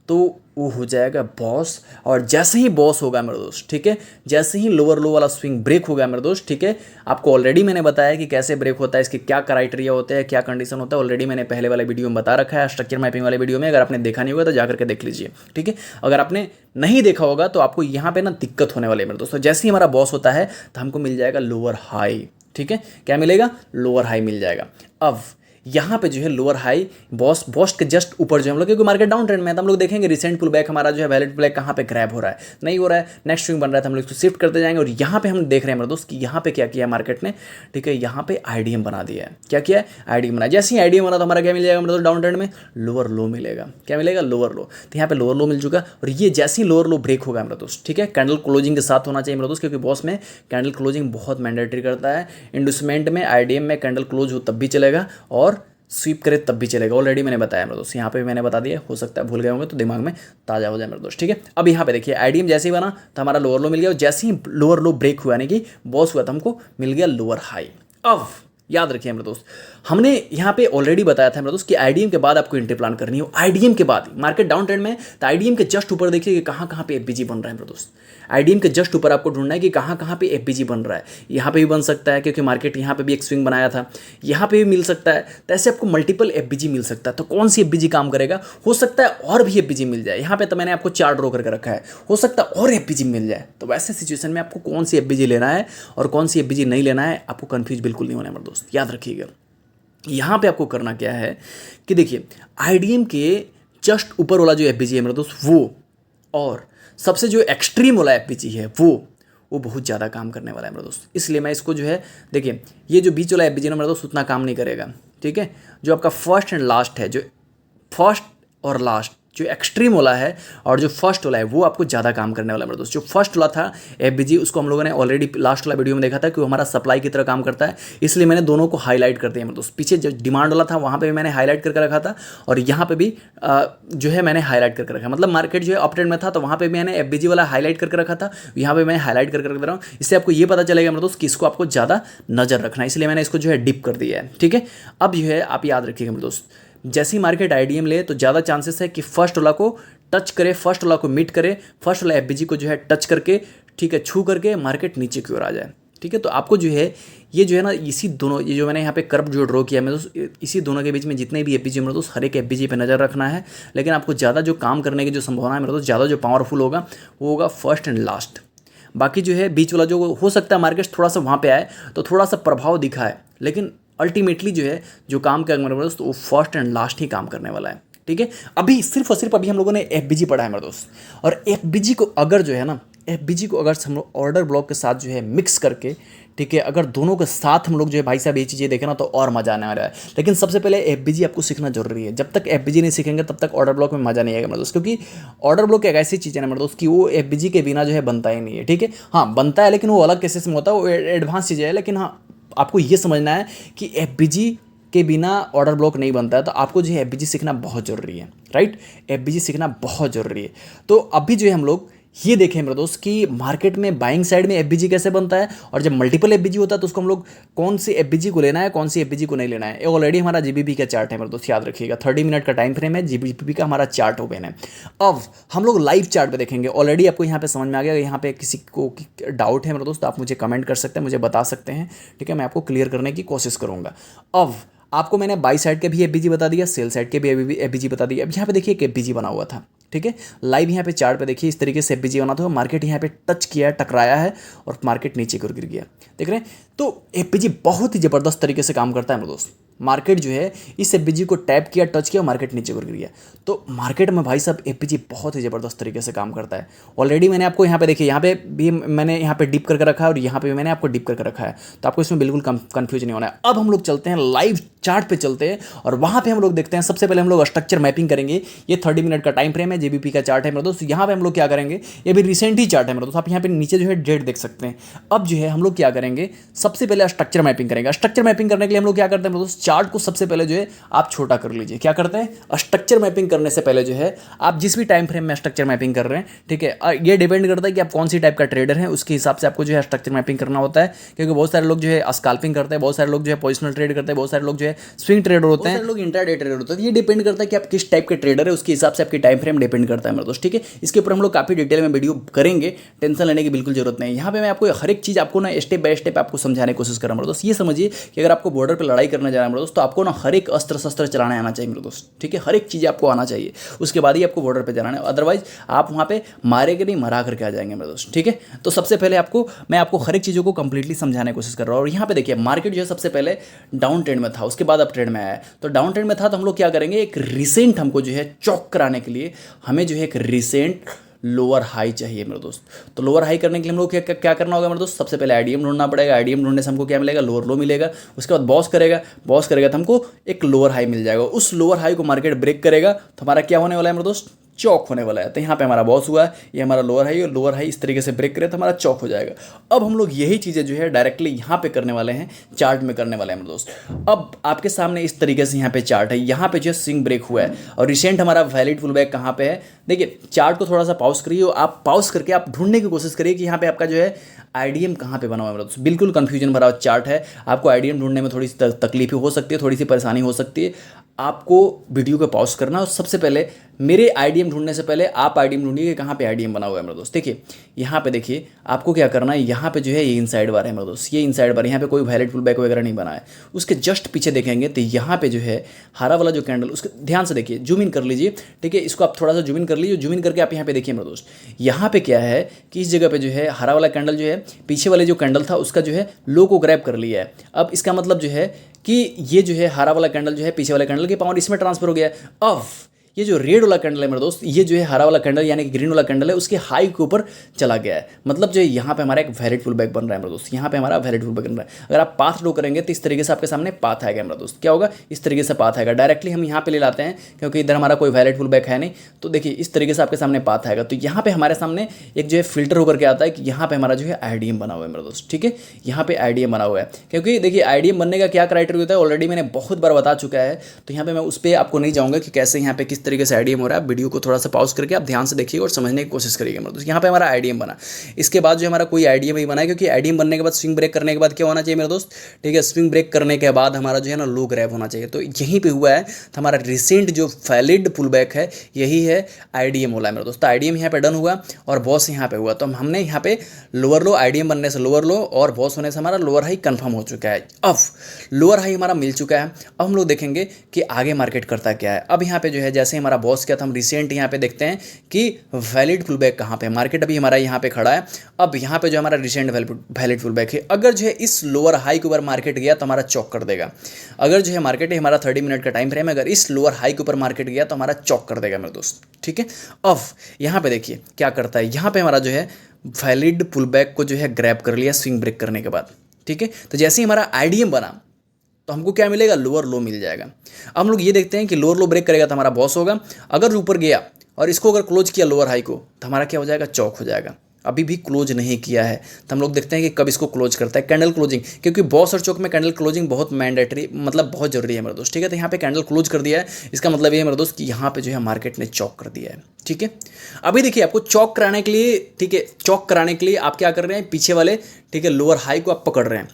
तो वो हो जाएगा बॉस। और जैसे ही बॉस होगा मेरे दोस्त, ठीक है, जैसे ही लोअर लो वाला स्विंग ब्रेक होगा मेरे दोस्त, ठीक है, आपको ऑलरेडी मैंने बताया कि कैसे ब्रेक होता है, इसके क्या क्राइटेरिया होते हैं, क्या कंडीशन होता है, ऑलरेडी मैंने पहले वाले वीडियो में बता रखा है, स्ट्रक्चर मैपिंग वाले वीडियो में। अगर आपने देखा नहीं होगा तो जाकर के देख लीजिए, ठीक है। अगर आपने नहीं देखा होगा तो आपको यहाँ पे ना दिक्कत होने वाली है मेरे दोस्तों। जैसे ही हमारा बॉस होता है तो हमको मिल जाएगा लोअर हाई, ठीक है, क्या मिलेगा, लोअर हाई मिल जाएगा। अब यहाँ पे जो है लोअर हाई बॉस के जस्ट ऊपर जो हम लोग, क्योंकि मार्केट डाउन ट्रेंड में है, तो हम लोग देखेंगे रिसेंट पुल बैक हमारा जो है वैलिड ब्लैक कहाँ पे ग्रैब हो रहा है, नहीं हो रहा है, नेक्स्ट स्विंग बन रहा है, तो हम लोग इसको शिफ्ट करते जाएंगे। और यहाँ पे हम देख रहे हैं मेरे दोस्त कि यहाँ पे क्या किया मार्केट ने, ठीक है, यहाँ पे आईडीएम बना दिया है। क्या किया है, आईडीएम बना। जैसे ही आईडीएम बना तो हमारा क्या मिल जाएगा मेरे दोस्त, डाउन ट्रेंड में लोअर लो मिलेगा। क्या मिलेगा, लोअर लो। तो यहाँ पे लोअर लो मिल चुका और ये जैसे ही लोअर लो ब्रेक होगा मेरे दोस्त, ठीक है, कैंडल क्लोजिंग के साथ होना चाहिए मेरे दोस्त, क्योंकि बॉस में कैंडल क्लोजिंग बहुत मैंडेटरी करता है। इंडस्टमेंट में आईडीएम में कैंडल क्लोज हो तब भी चलेगा और स्वीप करे तब भी चलेगा। ऑलरेडी मैंने बताया मेरे दोस्त, यहाँ पे भी मैंने बता दिया, हो सकता है भूल गए होंगे तो दिमाग में ताज़ा हो जाए मेरे दोस्त, ठीक है। अब यहाँ पे देखिए आईडीएम जैसे ही बना तो हमारा लोअर लो मिल गया और जैसे ही लोअर लो ब्रेक हुआ यानी कि बॉस हुआ तो हमको मिल गया लोअर हाई। अब याद रखिए मेरे दोस्त, हमने यहाँ पे ऑलरेडी बताया था मेरे दोस्त कि आईडीएम के बाद आपको एंट्री प्लान करनी हो। आईडीएम के बाद मार्केट डाउन ट्रेंड में तो आईडीएम के जस्ट ऊपर देखिए कि कहाँ कहाँ पे एफबीजी बन रहा है मेरे दोस्त। आईडीएम के जस्ट ऊपर आपको ढूंढना है कि कहाँ कहाँ पे एफबीजी बन रहा है। यहाँ पे भी बन सकता है क्योंकि मार्केट यहाँ पे भी एक स्विंग बनाया था, यहाँ पे भी मिल सकता है। तो ऐसे आपको मल्टीपल एफबीजी मिल सकता है। तो कौन सी एफबीजी काम करेगा, हो सकता है और भी एफबीजी मिल जाए। यहाँ पे तो मैंने आपको चार्ट ड्रॉ करके रखा है, हो सकता है और एफबीजी मिल जाए। तो वैसे सिचुएशन में आपको कौन सी एफबीजी लेना है और कौन सी एफबीजी नहीं लेना है, आपको कन्फ्यूज बिल्कुल नहीं होना है मेरे दोस्त, याद रखिएगा। यहाँ पे आपको करना क्या है कि देखिए आईडीएम के जस्ट ऊपर वाला जो एफबीजी है मेरे दोस्त वो, और सबसे जो एक्सट्रीम वाला एफबीजी है वो बहुत ज़्यादा काम करने वाला है मेरे दोस्त। इसलिए मैं इसको जो है, देखिए ये जो बीच वाला एफबीजी ना मेरे दोस्त उतना काम नहीं करेगा, ठीक है। जो आपका फर्स्ट एंड लास्ट है, जो फर्स्ट और लास्ट जो एक्सट्रीम वाला है और जो फर्स्ट वाला है वो आपको ज़्यादा काम करने वाला है मेरे दोस्त। जो फर्स्ट वाला था एफबीजी उसको हम लोगों ने ऑलरेडी लास्ट वाला वीडियो में देखा था कि वो हमारा सप्लाई की तरह काम करता है, इसलिए मैंने दोनों को हाईलाइट कर दिया मेरे दोस्त। पीछे जो डिमांड वाला था वहाँ पे भी मैंने हाईलाइट करके रखा था और यहाँ पे भी जो है मैंने हाईलाइट करके रखा। मतलब मार्केट जो है अप ट्रेंड में था तो वहाँ पे मैंने एफबीजी वाला हाईलाइट करके रखा था, यहाँ पे मैं हाईलाइट करके रख दे रहा हूँ। इससे आपको ये पता चलेगा मेरे दोस्त कि इसको आपको ज़्यादा नज़र रखना है, इसलिए मैंने इसको जो है डिप कर दिया है, ठीक है। अब जो है आप याद रखिएगा मेरे दोस्त, जैसे ही मार्केट आईडीएम ले तो ज़्यादा चांसेस है कि फर्स्ट वाला को टच करे, फर्स्ट वाला को मीट करे, फर्स्ट वाला एफबीजी को जो है टच करके, ठीक है, छू करके मार्केट नीचे की ओर आ जाए, ठीक है। तो आपको जो है ये जो है ना, इसी दोनों, ये जो मैंने यहाँ पे कर्व जो ड्रॉ किया मेरे दोस्त, इसी दोनों के बीच में जितने भी एफबीजी मेरे दोस्त, हर एक एफबीजी पे नज़र रखना है। लेकिन आपको ज़्यादा जो काम करने की जो संभावना है मेरे दोस्त, ज़्यादा जो पावरफुल होगा वो होगा फर्स्ट एंड लास्ट। बाकी जो है बीच वाला जो हो सकता है मार्केट थोड़ा सा वहाँ पे आए तो थोड़ा सा प्रभाव दिखाए, लेकिन अल्टीमेटली जो है जो काम करेंगे मेरे दोस्त वो फर्स्ट एंड लास्ट ही काम करने वाला है, ठीक है। अभी सिर्फ और सिर्फ अभी हम लोगों ने एफबीजी पढ़ा है मेरे दोस्त, और एफबीजी को अगर जो है ना, एफबीजी को अगर हम लोग ऑर्डर ब्लॉक के साथ जो है मिक्स करके, ठीक है, अगर दोनों के साथ हम लोग जो है भाई साहब ये चीज़ें देखें ना तो और मज़ा आने वाला है। लेकिन सबसे पहले एफबीजी आपको सीखना जरूरी है। जब तक एफबीजी नहीं सीखेंगे तब तक ऑर्डर ब्लॉक में मज़ा नहीं आएगा मेरे दोस्त, क्योंकि ऑर्डर ब्लॉक एक ऐसी चीज़ है ना मेरे दोस्त कि वो एफबीजी के बिना जो है बनता ही नहीं है, ठीक है। हाँ बनता है लेकिन वो अलग केसेस में होता है, वो एडवांस चीज़ें है। लेकिन हाँ आपको ये समझना है कि एफबीजी के बिना ऑर्डर ब्लॉक नहीं बनता है, तो आपको जो है एफबीजी सीखना बहुत ज़रूरी है, राइट। एफबीजी सीखना बहुत ज़रूरी है। तो अभी जो है हम लोग ये देखें मेरे दोस्त कि मार्केट में बाइंग साइड में एफबीजी कैसे बनता है, और जब मल्टीपल एफबीजी होता है तो उसको हम लोग कौन सी एफबीजी को लेना है, कौन सी एफबीजी को नहीं लेना है। ये ऑलरेडी हमारा जीबीपी का चार्ट है मेरे दोस्त, याद रखिएगा 30 मिनट का टाइम फ्रेम है, जीबीपी का हमारा चार्ट ओपन है। अब हम लोग लाइव चार्ट पे देखेंगे। ऑलरेडी आपको यहाँ पे समझ में आ गया। यहाँ पे किसी को डाउट है मेरे दोस्त, आप मुझे कमेंट कर सकते हैं, मुझे बता सकते हैं, ठीक है, मैं आपको क्लियर करने की कोशिश करूँगा। अब आपको मैंने बाई साइड के भी एफबीजी बता दिया, सेल साइड के भी एफबीजी बता दिया। अब यहाँ पे देखिए एक एफबीजी बना हुआ था, ठीक है, लाइव यहाँ पे चार्ट पे देखिए इस तरीके से एफबीजी बना था, मार्केट यहाँ पे टच किया, टकराया है और मार्केट नीचे की ओर गिर गया, देख रहे हैं। तो एफबीजी बहुत ही ज़बरदस्त तरीके से काम करता है मेरे दोस्त। मार्केट जो है इस एफबीजी को टैप किया, टच किया, मार्केट नीचे गिर गया। तो मार्केट में भाई साहब एफबीजी बहुत ही ज़बरदस्त तरीके से काम करता है। ऑलरेडी मैंने आपको यहाँ पे देखिए, यहाँ पे भी मैंने यहाँ पे डिप करके रखा है और यहाँ पे भी मैंने आपको डिप करके रखा है, तो आपको इसमें बिल्कुल कंफ्यूज नहीं होना है। अब हम लोग चलते हैं लाइव चार्ट पे चलते हैं और वहाँ पे हम लोग देखते हैं। सबसे पहले हम लोग स्ट्रक्चर मैपिंग करेंगे। ये 30 मिनट का टाइम फ्रेम है, जीबीपी का चार्ट है मेरे दोस्त। यहाँ पे हम लोग क्या करेंगे, ये भी रिसेंट ही चार्ट है मेरे दोस्त, आप यहाँ पे नीचे जो है डेट देख सकते हैं। अब जो है हम लोग क्या करेंगे, सबसे पहले स्ट्रक्चर मैपिंग करेंगे। स्ट्रक्चर मैपिंग करने के लिए हम लोग क्या करते हैं मेरे दोस्त, चार्ट को सबसे पहले जो है आप छोटा कर लीजिए। क्या करते हैं, स्ट्रक्चर मैपिंग करने से पहले जो है आप जिस भी टाइम फ्रेम में स्ट्रक्चर मैपिंग कर रहे हैं, ठीक है, ये डिपेंड करता है कि आप कौन सी टाइप का ट्रेडर है, उसके हिसाब से आपको जो है स्ट्रक्चर मैपिंग करना होता है। क्योंकि बहुत सारे लोग जो है स्कैल्पिंग करते हैं, बहुत सारे लोग जो है पोजिशनल ट्रेड करते हैं, बहुत सारे लोग जो है स्विंग ट्रेडर होते हैं, लोग इंट्राडे ट्रेडर होते हैं। ये डिपेंड करता है कि आप किस टाइप के ट्रेडर है, उसके हिसाब से आपकी टाइम फ्रेम डिपेंड करता है मेरे दोस्त, ठीक है। इसके ऊपर हम लोग काफी डिटेल में वीडियो करेंगे, टेंशन लेने की बिल्कुल जरूरत नहीं है। यहाँ पे मैं आपको हर एक चीज आपको ना स्टेप बाय स्टेप आपको समझाने की कोशिश कर रहा हूँ मेरे दोस्त। ये समझिए कि अगर आपको बॉर्डर पर लड़ाई करने जा रहा है मेरे दोस्त, तो आपको ना हर एक अस्त्र शस्त्र चलाने आना चाहिए मेरे दोस्त, ठीक है, हर एक चीज़ आपको आना चाहिए, उसके बाद ही आपको बॉर्डर पे जाना है। अदरवाइज आप वहाँ पे मारेंगे नहीं, मरा करके आ जाएंगे मेरे दोस्त, ठीक है। तो सबसे पहले मैं आपको हर एक चीज़ों को कंप्लीटली समझाने की कोशिश कर रहा हूँ। और यहाँ पे देखिए मार्केट जो है सबसे पहले डाउन ट्रेंड में था, उसके बाद अप ट्रेंड में आया है। तो डाउन ट्रेंड में था तो हम लोग क्या करेंगे, एक रिसेंट हमको जो है चौक कराने के लिए हमें जो है एक रिसेंट लोअर हाई चाहिए मेरे दोस्त। तो लोअर हाई करने के लिए हम लोग क्या करना होगा मेरे दोस्त, सबसे पहले आईडीएम ढूंढना पड़ेगा। आईडीएम ढूंढने से हमको क्या मिलेगा, लोअर लो मिलेगा। उसके बाद बॉस करेगा तो हमको एक लोअर हाई मिल जाएगा। उस लोअर हाई को मार्केट ब्रेक करेगा तो हमारा क्या होने वाला है मेरे दोस्त, चौक होने वाला है। तो यहाँ पे हमारा बॉस हुआ है, ये हमारा लोअर हाई, और लोअर हाई इस तरीके से ब्रेक करे तो हमारा चौक हो जाएगा। अब हम लोग यही चीज़ें जो है डायरेक्टली यहाँ पे करने वाले हैं, चार्ट में करने वाले हैं मेरे दोस्त। अब आपके सामने इस तरीके से यहाँ पे चार्ट है, यहाँ पे जो है स्विंग ब्रेक हुआ है और रिसेंट हमारा वैलिड पुल बैक कहाँ पे है। देखिए चार्ट को थोड़ा सा पॉज करिए और आप पॉज करके आप ढूंढने की कोशिश करिए कि यहाँ पे आपका जो है आईडीएम कहाँ पे बना हुआ है मेरे दोस्त। बिल्कुल कंफ्यूजन भरा चार्ट है, आपको आईडीएम ढूंढने में थोड़ी सी तकलीफ हो सकती है, थोड़ी सी परेशानी हो सकती है। आपको वीडियो को पॉज करना और सबसे पहले मेरे आईडीएम ढूंढने से पहले आप आईडीएम ढूंढिए कि कहाँ पे आईडीएम बना हुआ है मेरे दोस्त। देखिए यहाँ पे देखिए आपको क्या करना है, यहाँ पे जो है ये इनसाइड बार है मेरे दोस्त, ये इनसाइड बार, यहाँ पे कोई वैलिड पुल बैक वगैरह नहीं बना है। उसके जस्ट पीछे देखेंगे तो यहाँ पे जो है हरा वाला जो कैंडल, उसके ध्यान से देखिए, जूम इन कर लीजिए, ठीक है, इसको आप थोड़ा सा जूम इन कर लीजिए। जूम इन करके आप यहाँ पे देखिए मेरे दोस्त, यहाँ पे क्या है कि इस जगह पे जो है हरा वाला कैंडल जो है पीछे वाले जो कैंडल था उसका जो है लो को ग्रैब कर लिया है। अब इसका मतलब जो है कि ये जो है हरा वाला कैंडल जो है पीछे वाले कैंडल की पावर इसमें ट्रांसफर हो गया है। अब ये जो रेड वाला कैंडल है मेरे दोस्त, ये जो है हरा वाला कैंडल यानी कि ग्रीन वाला कैंडल है, उसके हाई के ऊपर चला गया है। मतलब जो है यहाँ पे हमारा एक वैलिड पुल बैक बन रहा है मेरे दोस्त, यहाँ पे हमारा वैलिड पुल बैक बन रहा है। अगर आप पाथ ड्रॉ करेंगे तो इस तरीके से आपके सामने पाथ आएगा मेरा दोस्त। क्या होगा, इस तरीके से पाथ आएगा। डायरेक्टली हम यहाँ पे ले लाते हैं क्योंकि इधर हमारा कोई वैलिड पुल बैक है नहीं। तो देखिए इस तरीके से आपके सामने पाथ आएगा। तो यहाँ पे हमारे सामने एक जो है फिल्टर होकर के आता है कि यहाँ पे हमारा जो है आईडीएम बना हुआ है मेरे दोस्त, ठीक है, यहाँ पे आईडीएम बना हुआ है। क्योंकि देखिए आईडीएम बनने का क्या क्राइटेरिया होता है ऑलरेडी मैंने बहुत बार बता चुका है, तो यहाँ पे मैं उस पर आपको नहीं जाऊँगा कि कैसे यहाँ पे किस तरीके से आईडीएम हो रहा है। वीडियो को थोड़ा सा पॉज करके आप ध्यान से देखिए और समझने की कोशिश करिएगा मेरे दोस्त। यहाँ पे हमारा आईडीएम बना, इसके बाद जो हमारा कोई आईडीएम नहीं बना है, क्योंकि आईडीएम बनने के बाद स्विंग ब्रेक करने के बाद क्या होना चाहिए मेरे दोस्त, ठीक है, स्विंग ब्रेक करने के बाद हमारा जो है ना लो ग्रैब होना चाहिए। तो यहीं पे हुआ है, तो हमारा रिसेंट जो वैलिड पुल बैक है यही है आईडीएम वाला है मेरे दोस्त। आईडीएम यहाँ पे डन हुआ और बॉस यहाँ पे हुआ। तो हमने यहाँ पे लोअर लो, आईडीएम बनने से लोअर लो और बॉस होने से हमारा लोअर हाई कंफर्म हो चुका है। अब लोअर हाई हमारा मिल चुका है। अब हम लोग देखेंगे कि आगे मार्केट करता क्या है। अब यहाँ पे जो है जैसे हमारा बॉस किया था, हम रिसेंट यहाँ पे देखते हैं कि वैलिड पुल बैक कहाँ पे, मार्केट अभी हमारा यहाँ पे खड़ा है। अब यहाँ पे जो हमारा रिसेंट वैलिड पुल बैक है, अगर जो है इस लोअर हाई के ऊपर मार्केट गया तो हमारा चौक कर देगा। अगर जो है मार्केट है हमारा 30 मिनट का टाइम फ्रेम है, अगर इस लोअर हाई के ऊपर मार्केट गया तो हमारा चौक कर देगा मेरे दोस्त, ठीक है। अब यहाँ पे देखिए क्या करता है, यहाँ पे हमारा जो है वैलिड पुल बैक को जो है ग्रैब कर लिया स्विंग ब्रेक करने के बाद, ठीक है। तो जैसे ही हमारा आईडीएम बना तो हमको क्या मिलेगा, लोअर लो मिल जाएगा। अब हम लोग ये देखते हैं कि लोअर लो ब्रेक करेगा तो हमारा बॉस होगा। अगर ऊपर गया और इसको अगर क्लोज किया लोअर हाई को तो हमारा क्या हो जाएगा, चौक हो जाएगा। अभी भी क्लोज नहीं किया है, तो हम लोग देखते हैं कि कब इसको क्लोज करता है। कैंडल क्लोजिंग, क्योंकि बॉस और चौक में कैंडल क्लोजिंग बहुत मैंडेटरी, मतलब बहुत जरूरी है मेरे दोस्त, ठीक है। तो यहाँ पे कैंडल क्लोज कर दिया है, इसका मतलब ये है मेरे दोस्त कि यहाँ पे जो है मार्केट ने चौक कर दिया है, ठीक है। अभी देखिए आपको चौक कराने के लिए, ठीक है, चौक कराने के लिए आप क्या कर रहे हैं, पीछे वाले, ठीक है, लोअर हाई को आप पकड़ रहे हैं।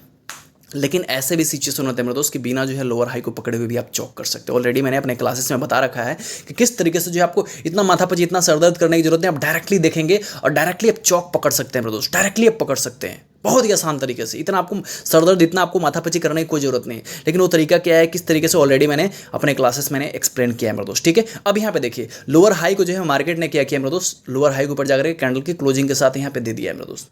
लेकिन ऐसे भी सिचुएशन होते हैं मेरे दोस्त कि बिना जो है लोअर हाई को पकड़े हुए भी आप चौक कर सकते हो। ऑलरेडी मैंने अपने क्लासेस में बता रखा है कि किस तरीके से जो है आपको इतना माथापची, इतना सरदर्द करने की जरूरत नहीं, आप डायरेक्टली देखेंगे और डायरेक्टली आप चौक पकड़ सकते हैं मेरे दोस्त, डायरेक्टली आप पकड़ सकते हैं बहुत ही आसान तरीके से। इतना आपको सरदर्द, इतना आपको माथापची करने की कोई जरूरत नहीं, लेकिन वो तरीका क्या है, किस तरीके से, ऑलरेडी मैंने अपने क्लासेस मैंने एक्सप्लेन किया है मेरे दोस्त, ठीक है। अब यहाँ पे देखिए लोअर हाई को जो है मार्केट ने क्या किया मेरे दोस्त, लोअर हाई के ऊपर जाकर कैंडल की क्लोजिंग के साथ यहाँ पे दे दिया है मेरे दोस्त,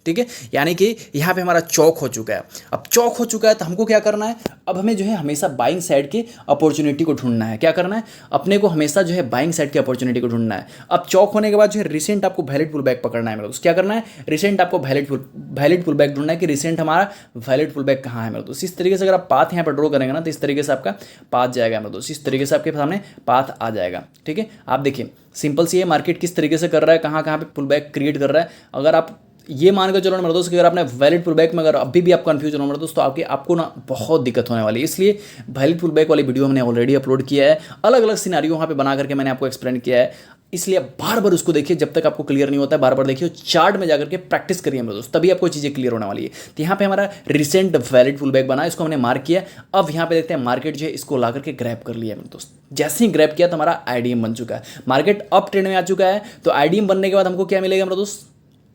ठीक है। यानी कि यहाँ पे हमारा चौक हो चुका है। अब चौक हो चुका है तो हमको क्या करना है, अब हमें जो है हमेशा बाइंग साइड की अपॉर्चुनिटी को ढूंढना है। क्या करना है, अपने को हमेशा जो है बाइंग साइड की अपॉर्चुनिटी को ढूंढना है। अब चौक होने के बाद जो है रिसेंट आपको वैलिड पुल बैक पकड़ना है मेरे दोस्त। क्या करना है, रिसेंट आपको वैलिड पुल बैक ढूंढना है कि रिसेंट हमारा वैलिड पुल बैक कहाँ है मेरे दोस्त। इस तरीके से अगर आप पाथ यहाँ पर ड्रॉ करेंगे ना, तो इस तरीके से आपका पाथ जाएगा मेरे दोस्त, इस तरीके से आपके सामने पाथ आ जाएगा, ठीक है। आप देखिए सिंपल सी है, मार्केट किस तरीके से कर रहा है, कहाँ कहाँ पे पुल बैक क्रिएट कर रहा है। अगर आप ये मान कर चलो ना मेरे दोस्त कि अगर आपने वैलिड पुल बैक में अगर अभी भी आप कंफ्यूज हो मेरे दोस्त, तो आपको ना बहुत दिक्कत होने वाली है। इसलिए वैलिड पुल बैक वाली वीडियो हमने ऑलरेडी अपलोड किया है, अलग अलग सिनारियो वहाँ पे बना करके मैंने आपको एक्सप्लेन किया है। इसलिए बार बार उसको देखिए, जब तक आपको क्लियर नहीं होता है बार बार देखिए, चार्ट में जाकर के प्रैक्टिस करिए मेरे दोस्त, तभी आपको चीज़ें क्लियर होने वाली है। तो यहाँ पे हमारा रिसेंट वैलिड पुल बैक बना, इसको हमने मार्क किया। अब यहाँ पे देखते हैं मार्केट जो है इसको ला करके ग्रैब कर लिया मेरे दोस्त। जैसे ही ग्रैब किया तो हमारा आईडीएम बन चुका है, मार्केट अप ट्रेंड में आ चुका है। तो आईडीएम बनने के बाद हमको क्या मिलेगा मेरे दोस्त,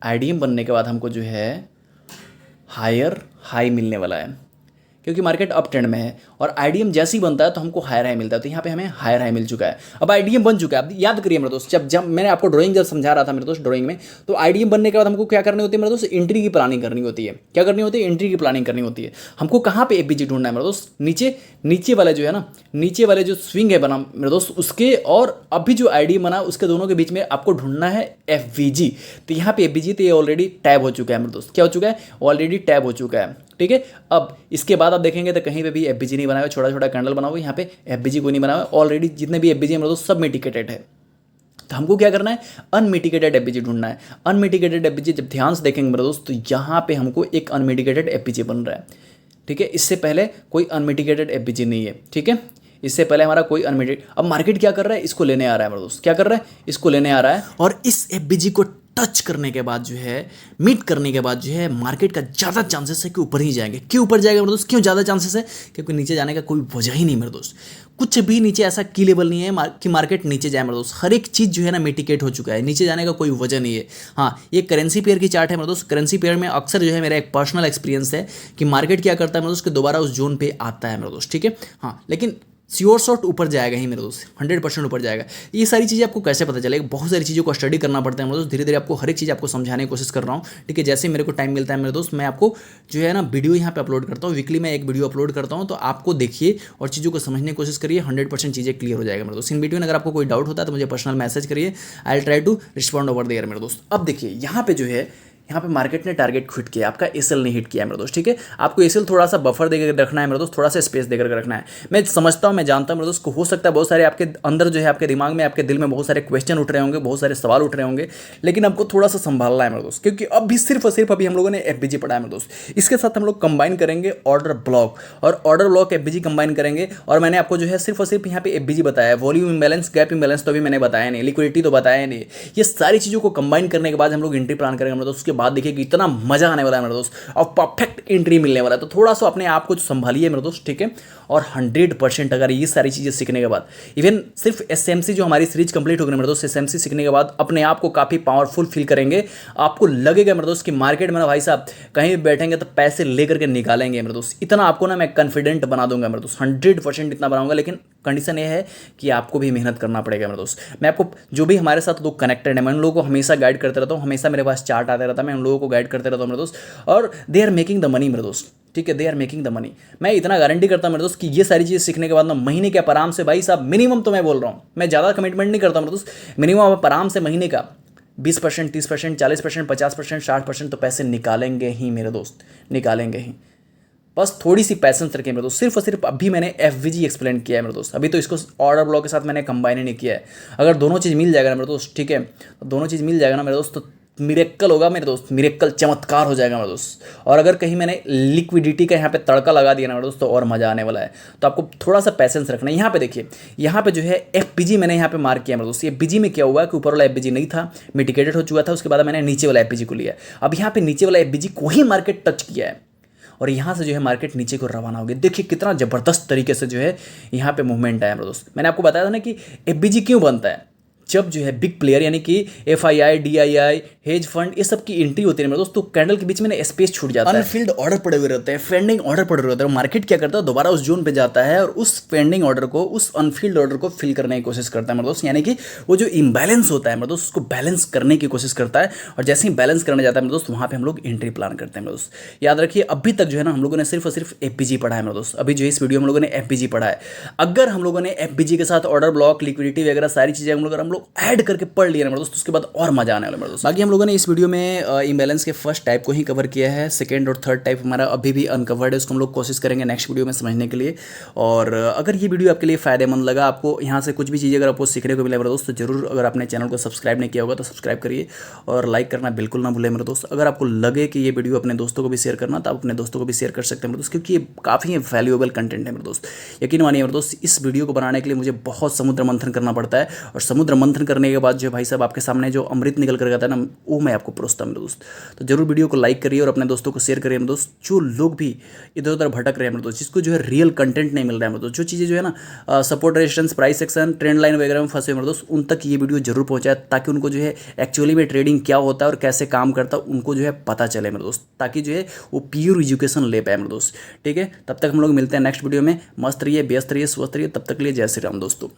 आईडीएम बनने के बाद हमको जो है हायर हाई मिलने वाला है, क्योंकि मार्केट अप ट्रेंड में है। और आईडीएम जैसे ही बनता है तो हमको हायर हाई मिलता है, तो यहाँ पे हमें हायर हाई मिल चुका है। अब आईडीएम बन चुका है। अब याद करिए मेरे दोस्त, जब मैंने आपको ड्राइंग जब समझा रहा था मेरे दोस्त ड्राइंग में, तो आईडीएम बनने के बाद हमको क्या करनी होती है मेरे दोस्त, एंट्री की प्लानिंग करनी होती है। क्या करनी होती है, एंट्री की प्लानिंग करनी होती है। हमको कहाँ पे एफबीजी ढूंढना है मेरे दोस्त, नीचे वाले जो है ना, नीचे वाले जो स्विंग है बना मेरे दोस्त, उसके और अभी जो आईडीएम बना उसके दोनों के बीच में आपको ढूंढना है एफबीजी। तो यहाँ पे एफबीजी, तो ये ऑलरेडी टैब हो चुका है मेरे दोस्त। क्या हो चुका है, ऑलरेडी टैब हो चुका है, ठीक है। अब इसके बाद आप देखेंगे तो कहीं पे भी एफबीजी नहीं बना हुआ, छोटा छोटा कैंडल बना हुआ, यहाँ पे एफबीजी कोई नहीं बना हुआ। ऑलरेडी जितने भी एफबीजी है मेरे दोस्त सब मिटिगेटेड है। तो हमको क्या करना है, अनमिटिगेटेड एफबीजी ढूंढना है। अनमिटिगेटेड एफबीजी जब ध्यान से देखेंगे मेरे दोस्त, तो यहाँ पे हमको एक अनमिटिगेटेड एफबीजी बन रहा है, ठीक है। इससे पहले कोई अनमिटिगेटेड एफबीजी नहीं है, ठीक है। इससे पहले हमारा कोई अनमिटिगेटेड, अब मार्केट क्या कर रहा है, इसको लेने आ रहा है मेरे दोस्त। क्या कर रहा है, इसको लेने आ रहा है। और इस एफबीजी को टच करने के बाद जो है, मीट करने के बाद जो है, मार्केट का ज़्यादा चांसेस है कि ऊपर ही जाएंगे। क्यों ऊपर जाएगा मेरे दोस्त, क्यों ज़्यादा चांसेस है, क्योंकि नीचे जाने का कोई वजह ही नहीं मेरे दोस्त। कुछ भी नीचे ऐसा की लेवल नहीं है कि मार्केट नीचे जाए मेरे दोस्त। हर एक चीज़ जो है ना मिटिगेट हो चुका है, नीचे जाने का कोई वजह नहीं है। हाँ, ये करेंसी पेयर की चार्ट है मेरे दोस्त। करेंसी पेयर में अक्सर जो है मेरा एक पर्सनल एक्सपीरियंस है कि मार्केट क्या करता है मेरे दोस्त, कि दोबारा उस जोन पे आता है मेरे दोस्त, ठीक है। हाँ, लेकिन श्योर शॉट ऊपर जाएगा ही मेरे दोस्त, 100% ऊपर जाएगा। ये सारी चीज़ें आपको कैसे पता चलेगा, बहुत सारी चीज़ों को स्टडी करना पड़ता है मेरे दोस्त। धीरे धीरे आपको हर एक चीज़ आपको समझाने की कोशिश कर रहा हूँ, ठीक है। जैसे मेरे को टाइम मिलता है मेरे दोस्त, मैं आपको जो है ना वीडियो यहाँ पे अपलोड करता हूँ। वीकली मैं एक वीडियो अपलोड करता हूँ, तो आपको देखिए और चीज़ों को समझने की कोशिश करिए, 100% चीज़ें क्लियर हो जाएगा मेरे दोस्त। इन वीडियो में अगर आपको कोई डाउट होता है तो मुझे पर्सनल मैसेज करिए, I will try to respond over there मेरे दोस्त। अब देखिए यहाँ पे जो है, यहाँ पे मार्केट ने टारगेट हिट किया, आपका एसएल नहीं हिट किया है मेरे दोस्त, ठीक है। आपको एसएल थोड़ा सा बफर देकर रखना है मेरे दोस्त, थोड़ा सा स्पेस देकर रखना है। मैं समझता हूँ, मैं जानता हूँ मेरे दोस्त, को हो सकता है बहुत सारे आपके अंदर जो है, आपके दिमाग में, आपके दिल में बहुत सारे क्वेश्चन उठ रहे होंगे, बहुत सारे सवाल उठ रहे होंगे, लेकिन आपको थोड़ा सा संभालना है मेरे दोस्त, क्योंकि अब भी सिर्फ और सिर्फ अभी हम लोगों ने एफबीजी पढ़ा है मेरे दोस्त। इसके साथ हम लोग कंबाइन करेंगे ऑर्डर ब्लॉक, और ऑर्डर ब्लॉक एफबीजी कंबाइन करेंगे। और मैंने आपको जो है सिर्फ और सिर्फ यहाँ पे एफबीजी बताया है, वॉल्यूम इंबैलेंस, गैप इंबैलेंस तो अभी मैंने बताया नहीं, लिक्विडिटी तो बताया नहीं। ये सारी चीज़ों को कंबाइन करने के बाद हम लोग एंट्री प्लान करेंगे मेरे दोस्त। उसके बाद देखिए कि इतना मजा आने वाला है मेरे दोस्त, और परफेक्ट एंट्री मिलने वाला है। तो थोड़ा सा अपने आप को संभालिए मेरे दोस्त, ठीक है। और 100% अगर ये सारी चीज़ें सीखने के बाद, इवन सिर्फ एसएमसी जो हमारी सीरीज कंप्लीट हो गई मेरे दोस्त, एसएमसी सीखने के बाद अपने आप को काफ़ी पावरफुल फील करेंगे। आपको लगेगा मेरे दोस्त कि मार्केट में ना भाई साहब कहीं भी बैठेंगे तो पैसे लेकर के निकालेंगे मेरे दोस्त। इतना आपको ना मैं कॉन्फिडेंट बना दूंगा मेरे दोस्त, 100% इतना बनाऊंगा। लेकिन कंडीशन ये है कि आपको भी मेहनत करना पड़ेगा मेरे दोस्त। मैं आपको जो भी हमारे साथ लोग कनेक्टेड है, मैं उन लोगों को हमेशा गाइड करते रहता हूँ, हमेशा मेरे पास चार्ट आता रहता है, मैं उन लोगों को गाइड करते रहता हूँ मेरे दोस्त। और they are making the money मेरे दोस्त, ठीक है, they are making the money. मैं इतना गारंटी करता हूँ मेरे दोस्त कि ये सारी चीज़ सीखने के बाद ना महीने के आराम से, भाई साहब मिनिमम तो मैं बोल रहा हूँ, मैं ज़्यादा कमिटमेंट नहीं करता हूँ मेरे दोस्त, मिनिमम आप आराम से महीने का 20%, 30%, 40%, 50%, 60% तो पैसे निकालेंगे ही मेरे दोस्त, निकालेंगे ही। बस थोड़ी सी पैसेंस रखें मेरे दोस्त। सिर्फ और सिर्फ अभी मैंने एफवीजी एक्सप्लेन किया है मेरे दोस्त, अभी तो इसको ऑर्डर ब्लॉक के साथ मैंने कंबाइन नहीं किया है। अगर दोनों चीज़ मिल जाएगा ना मेरे दोस्त, ठीक है, तो दोनों चीज़ मिल जाएगा ना मेरे दोस्त, तो मिरेक्कल होगा मेरे दोस्त, मिरेक्कल, चमत्कार हो जाएगा मेरे दोस्त। और अगर कहीं मैंने लिक्विडिटी का यहाँ पे तड़का लगा दिया ना मेरे दोस्त, तो और मज़ा आने वाला है। तो आपको थोड़ा सा पैसेंस रखना है। यहाँ पे देखिए, यहाँ पे जो है एफपीजी मैंने यहाँ पे मार्क किया मेरे दोस्त। एफपीजी में क्या हुआ कि ऊपर वाला एफपीजी नहीं था, मिटिगेटेड हो चुका था, उसके बाद मैंने नीचे वाला एफपीजी को लिया। अब यहाँ पे नीचे वाला एफपीजी को ही मार्केट टच किया है और यहाँ से जो है मार्केट नीचे को रवाना हो गया। देखिए कितना ज़बरदस्त तरीके से जो है यहाँ पे मूवमेंट आया मेरे दोस्त। मैंने आपको बताया था ना कि एफबीजी क्यों बनता है, जब जो है बिग प्लेयर यानी कि एफआईआई, डीआईआई, हेज फंड, ये सब की एंट्री होती है मेरे दोस्त, तो कैंडल के बीच में ना स्पेस छूट जाता है, अनफिल्ड ऑर्डर पड़े हुए रहते हैं, पेंडिंग ऑर्डर पड़े हुए रहते हैं। मार्केट क्या करता है, दोबारा उस जोन पे जाता है और उस पेंडिंग ऑर्डर को, उस अनफिल्ड ऑर्डर को फिल करने की कोशिश करता है मेरे दोस्त। यानी कि वो जो इम्बैलेंस होता है मेरे दोस्त, उसको बैलेंस करने की कोशिश करता है। और जैसे ही बैलेंस करने जाता है मेरे दोस्त, वहाँ पे हम लोग एंट्री प्लान करते हैं मेरे दोस्त। याद रखिए, अभी तक जो है ना हम लोगों ने सिर्फ और सिर्फ एफबीजी पढ़ा है मेरे दोस्त। अभी जो इस वीडियो में हम लोगों ने एफबीजी पढ़ा है। अगर हम लोगों ने एफबीजी के साथ ऑर्डर ब्लॉक, लिक्विडिटी वगैरह सारी चीज़ें हम लोग ऐड करके पढ़ लिया मेरे दोस्त, उसके बाद और मजा आने वाला मेरे दोस्त। बाकी हम लोगों ने इस वीडियो में इम्बैलेंस के फर्स्ट टाइप को ही कवर किया है, सेकंड और थर्ड टाइप हमारा अभी भी अनकवर्ड है, उसको हम लोग कोशिश करेंगे नेक्स्ट वीडियो में समझने के लिए। और अगर ये वीडियो आपके लिए फायदेमंद लगा, आपको यहाँ से कुछ भी चीज़ें अगर आपको सीखने को मिला मेरे दोस्त, तो जरूर, अगर आपने चैनल को सब्सक्राइब नहीं किया होगा तो सब्सक्राइब करिए और लाइक करना बिल्कुल ना भूलें मेरे दोस्त। अगर आपको लगे कि ये वीडियो अपने दोस्तों को भी शेयर करना, तो आप अपने दोस्तों को भी शेयर कर सकते हैं मेरे दोस्त, क्योंकि ये काफ़ी वैल्यूएबल कंटेंट है मेरे दोस्त। यकीन मानिए मेरे दोस्त, इस वीडियो को बनाने के लिए मुझे बहुत समुद्र मंथन करना पड़ता है, और समुद्र मंथन करने के बाद जो भाई साहब आपके सामने जो अमृत निकल कर आता है ना, वो मैं आपको परोसता हूं मेरे दोस्त। तो जरूर वीडियो को लाइक करिए और अपने दोस्तों को शेयर करिए मेरे दोस्त। जो लोग भी इधर उधर भटक रहे हैं मेरे दोस्त, जिसको जो है रियल कंटेंट नहीं मिल रहा है मेरे दोस्त, जो चीज़ें जो है ना support, resistance, price action, trend line वगैरह में फंसे मेरे दोस्त, उन तक ये वीडियो जरूर पहुंचाए, ताकि उनको जो है एक्चुअली में ट्रेडिंग क्या होता है और कैसे काम करता है उनको जो है पता चले मेरे दोस्त, ताकि जो है वो प्योर एजुकेशन ले पाए मेरे दोस्त। ठीक है, तब तक हम लोग मिलते हैं नेक्स्ट वीडियो में। मस्त रहिए, व्यस्त रहिए, स्वस्थ रहिए, तब तक के लिए जय श्री राम दोस्तों।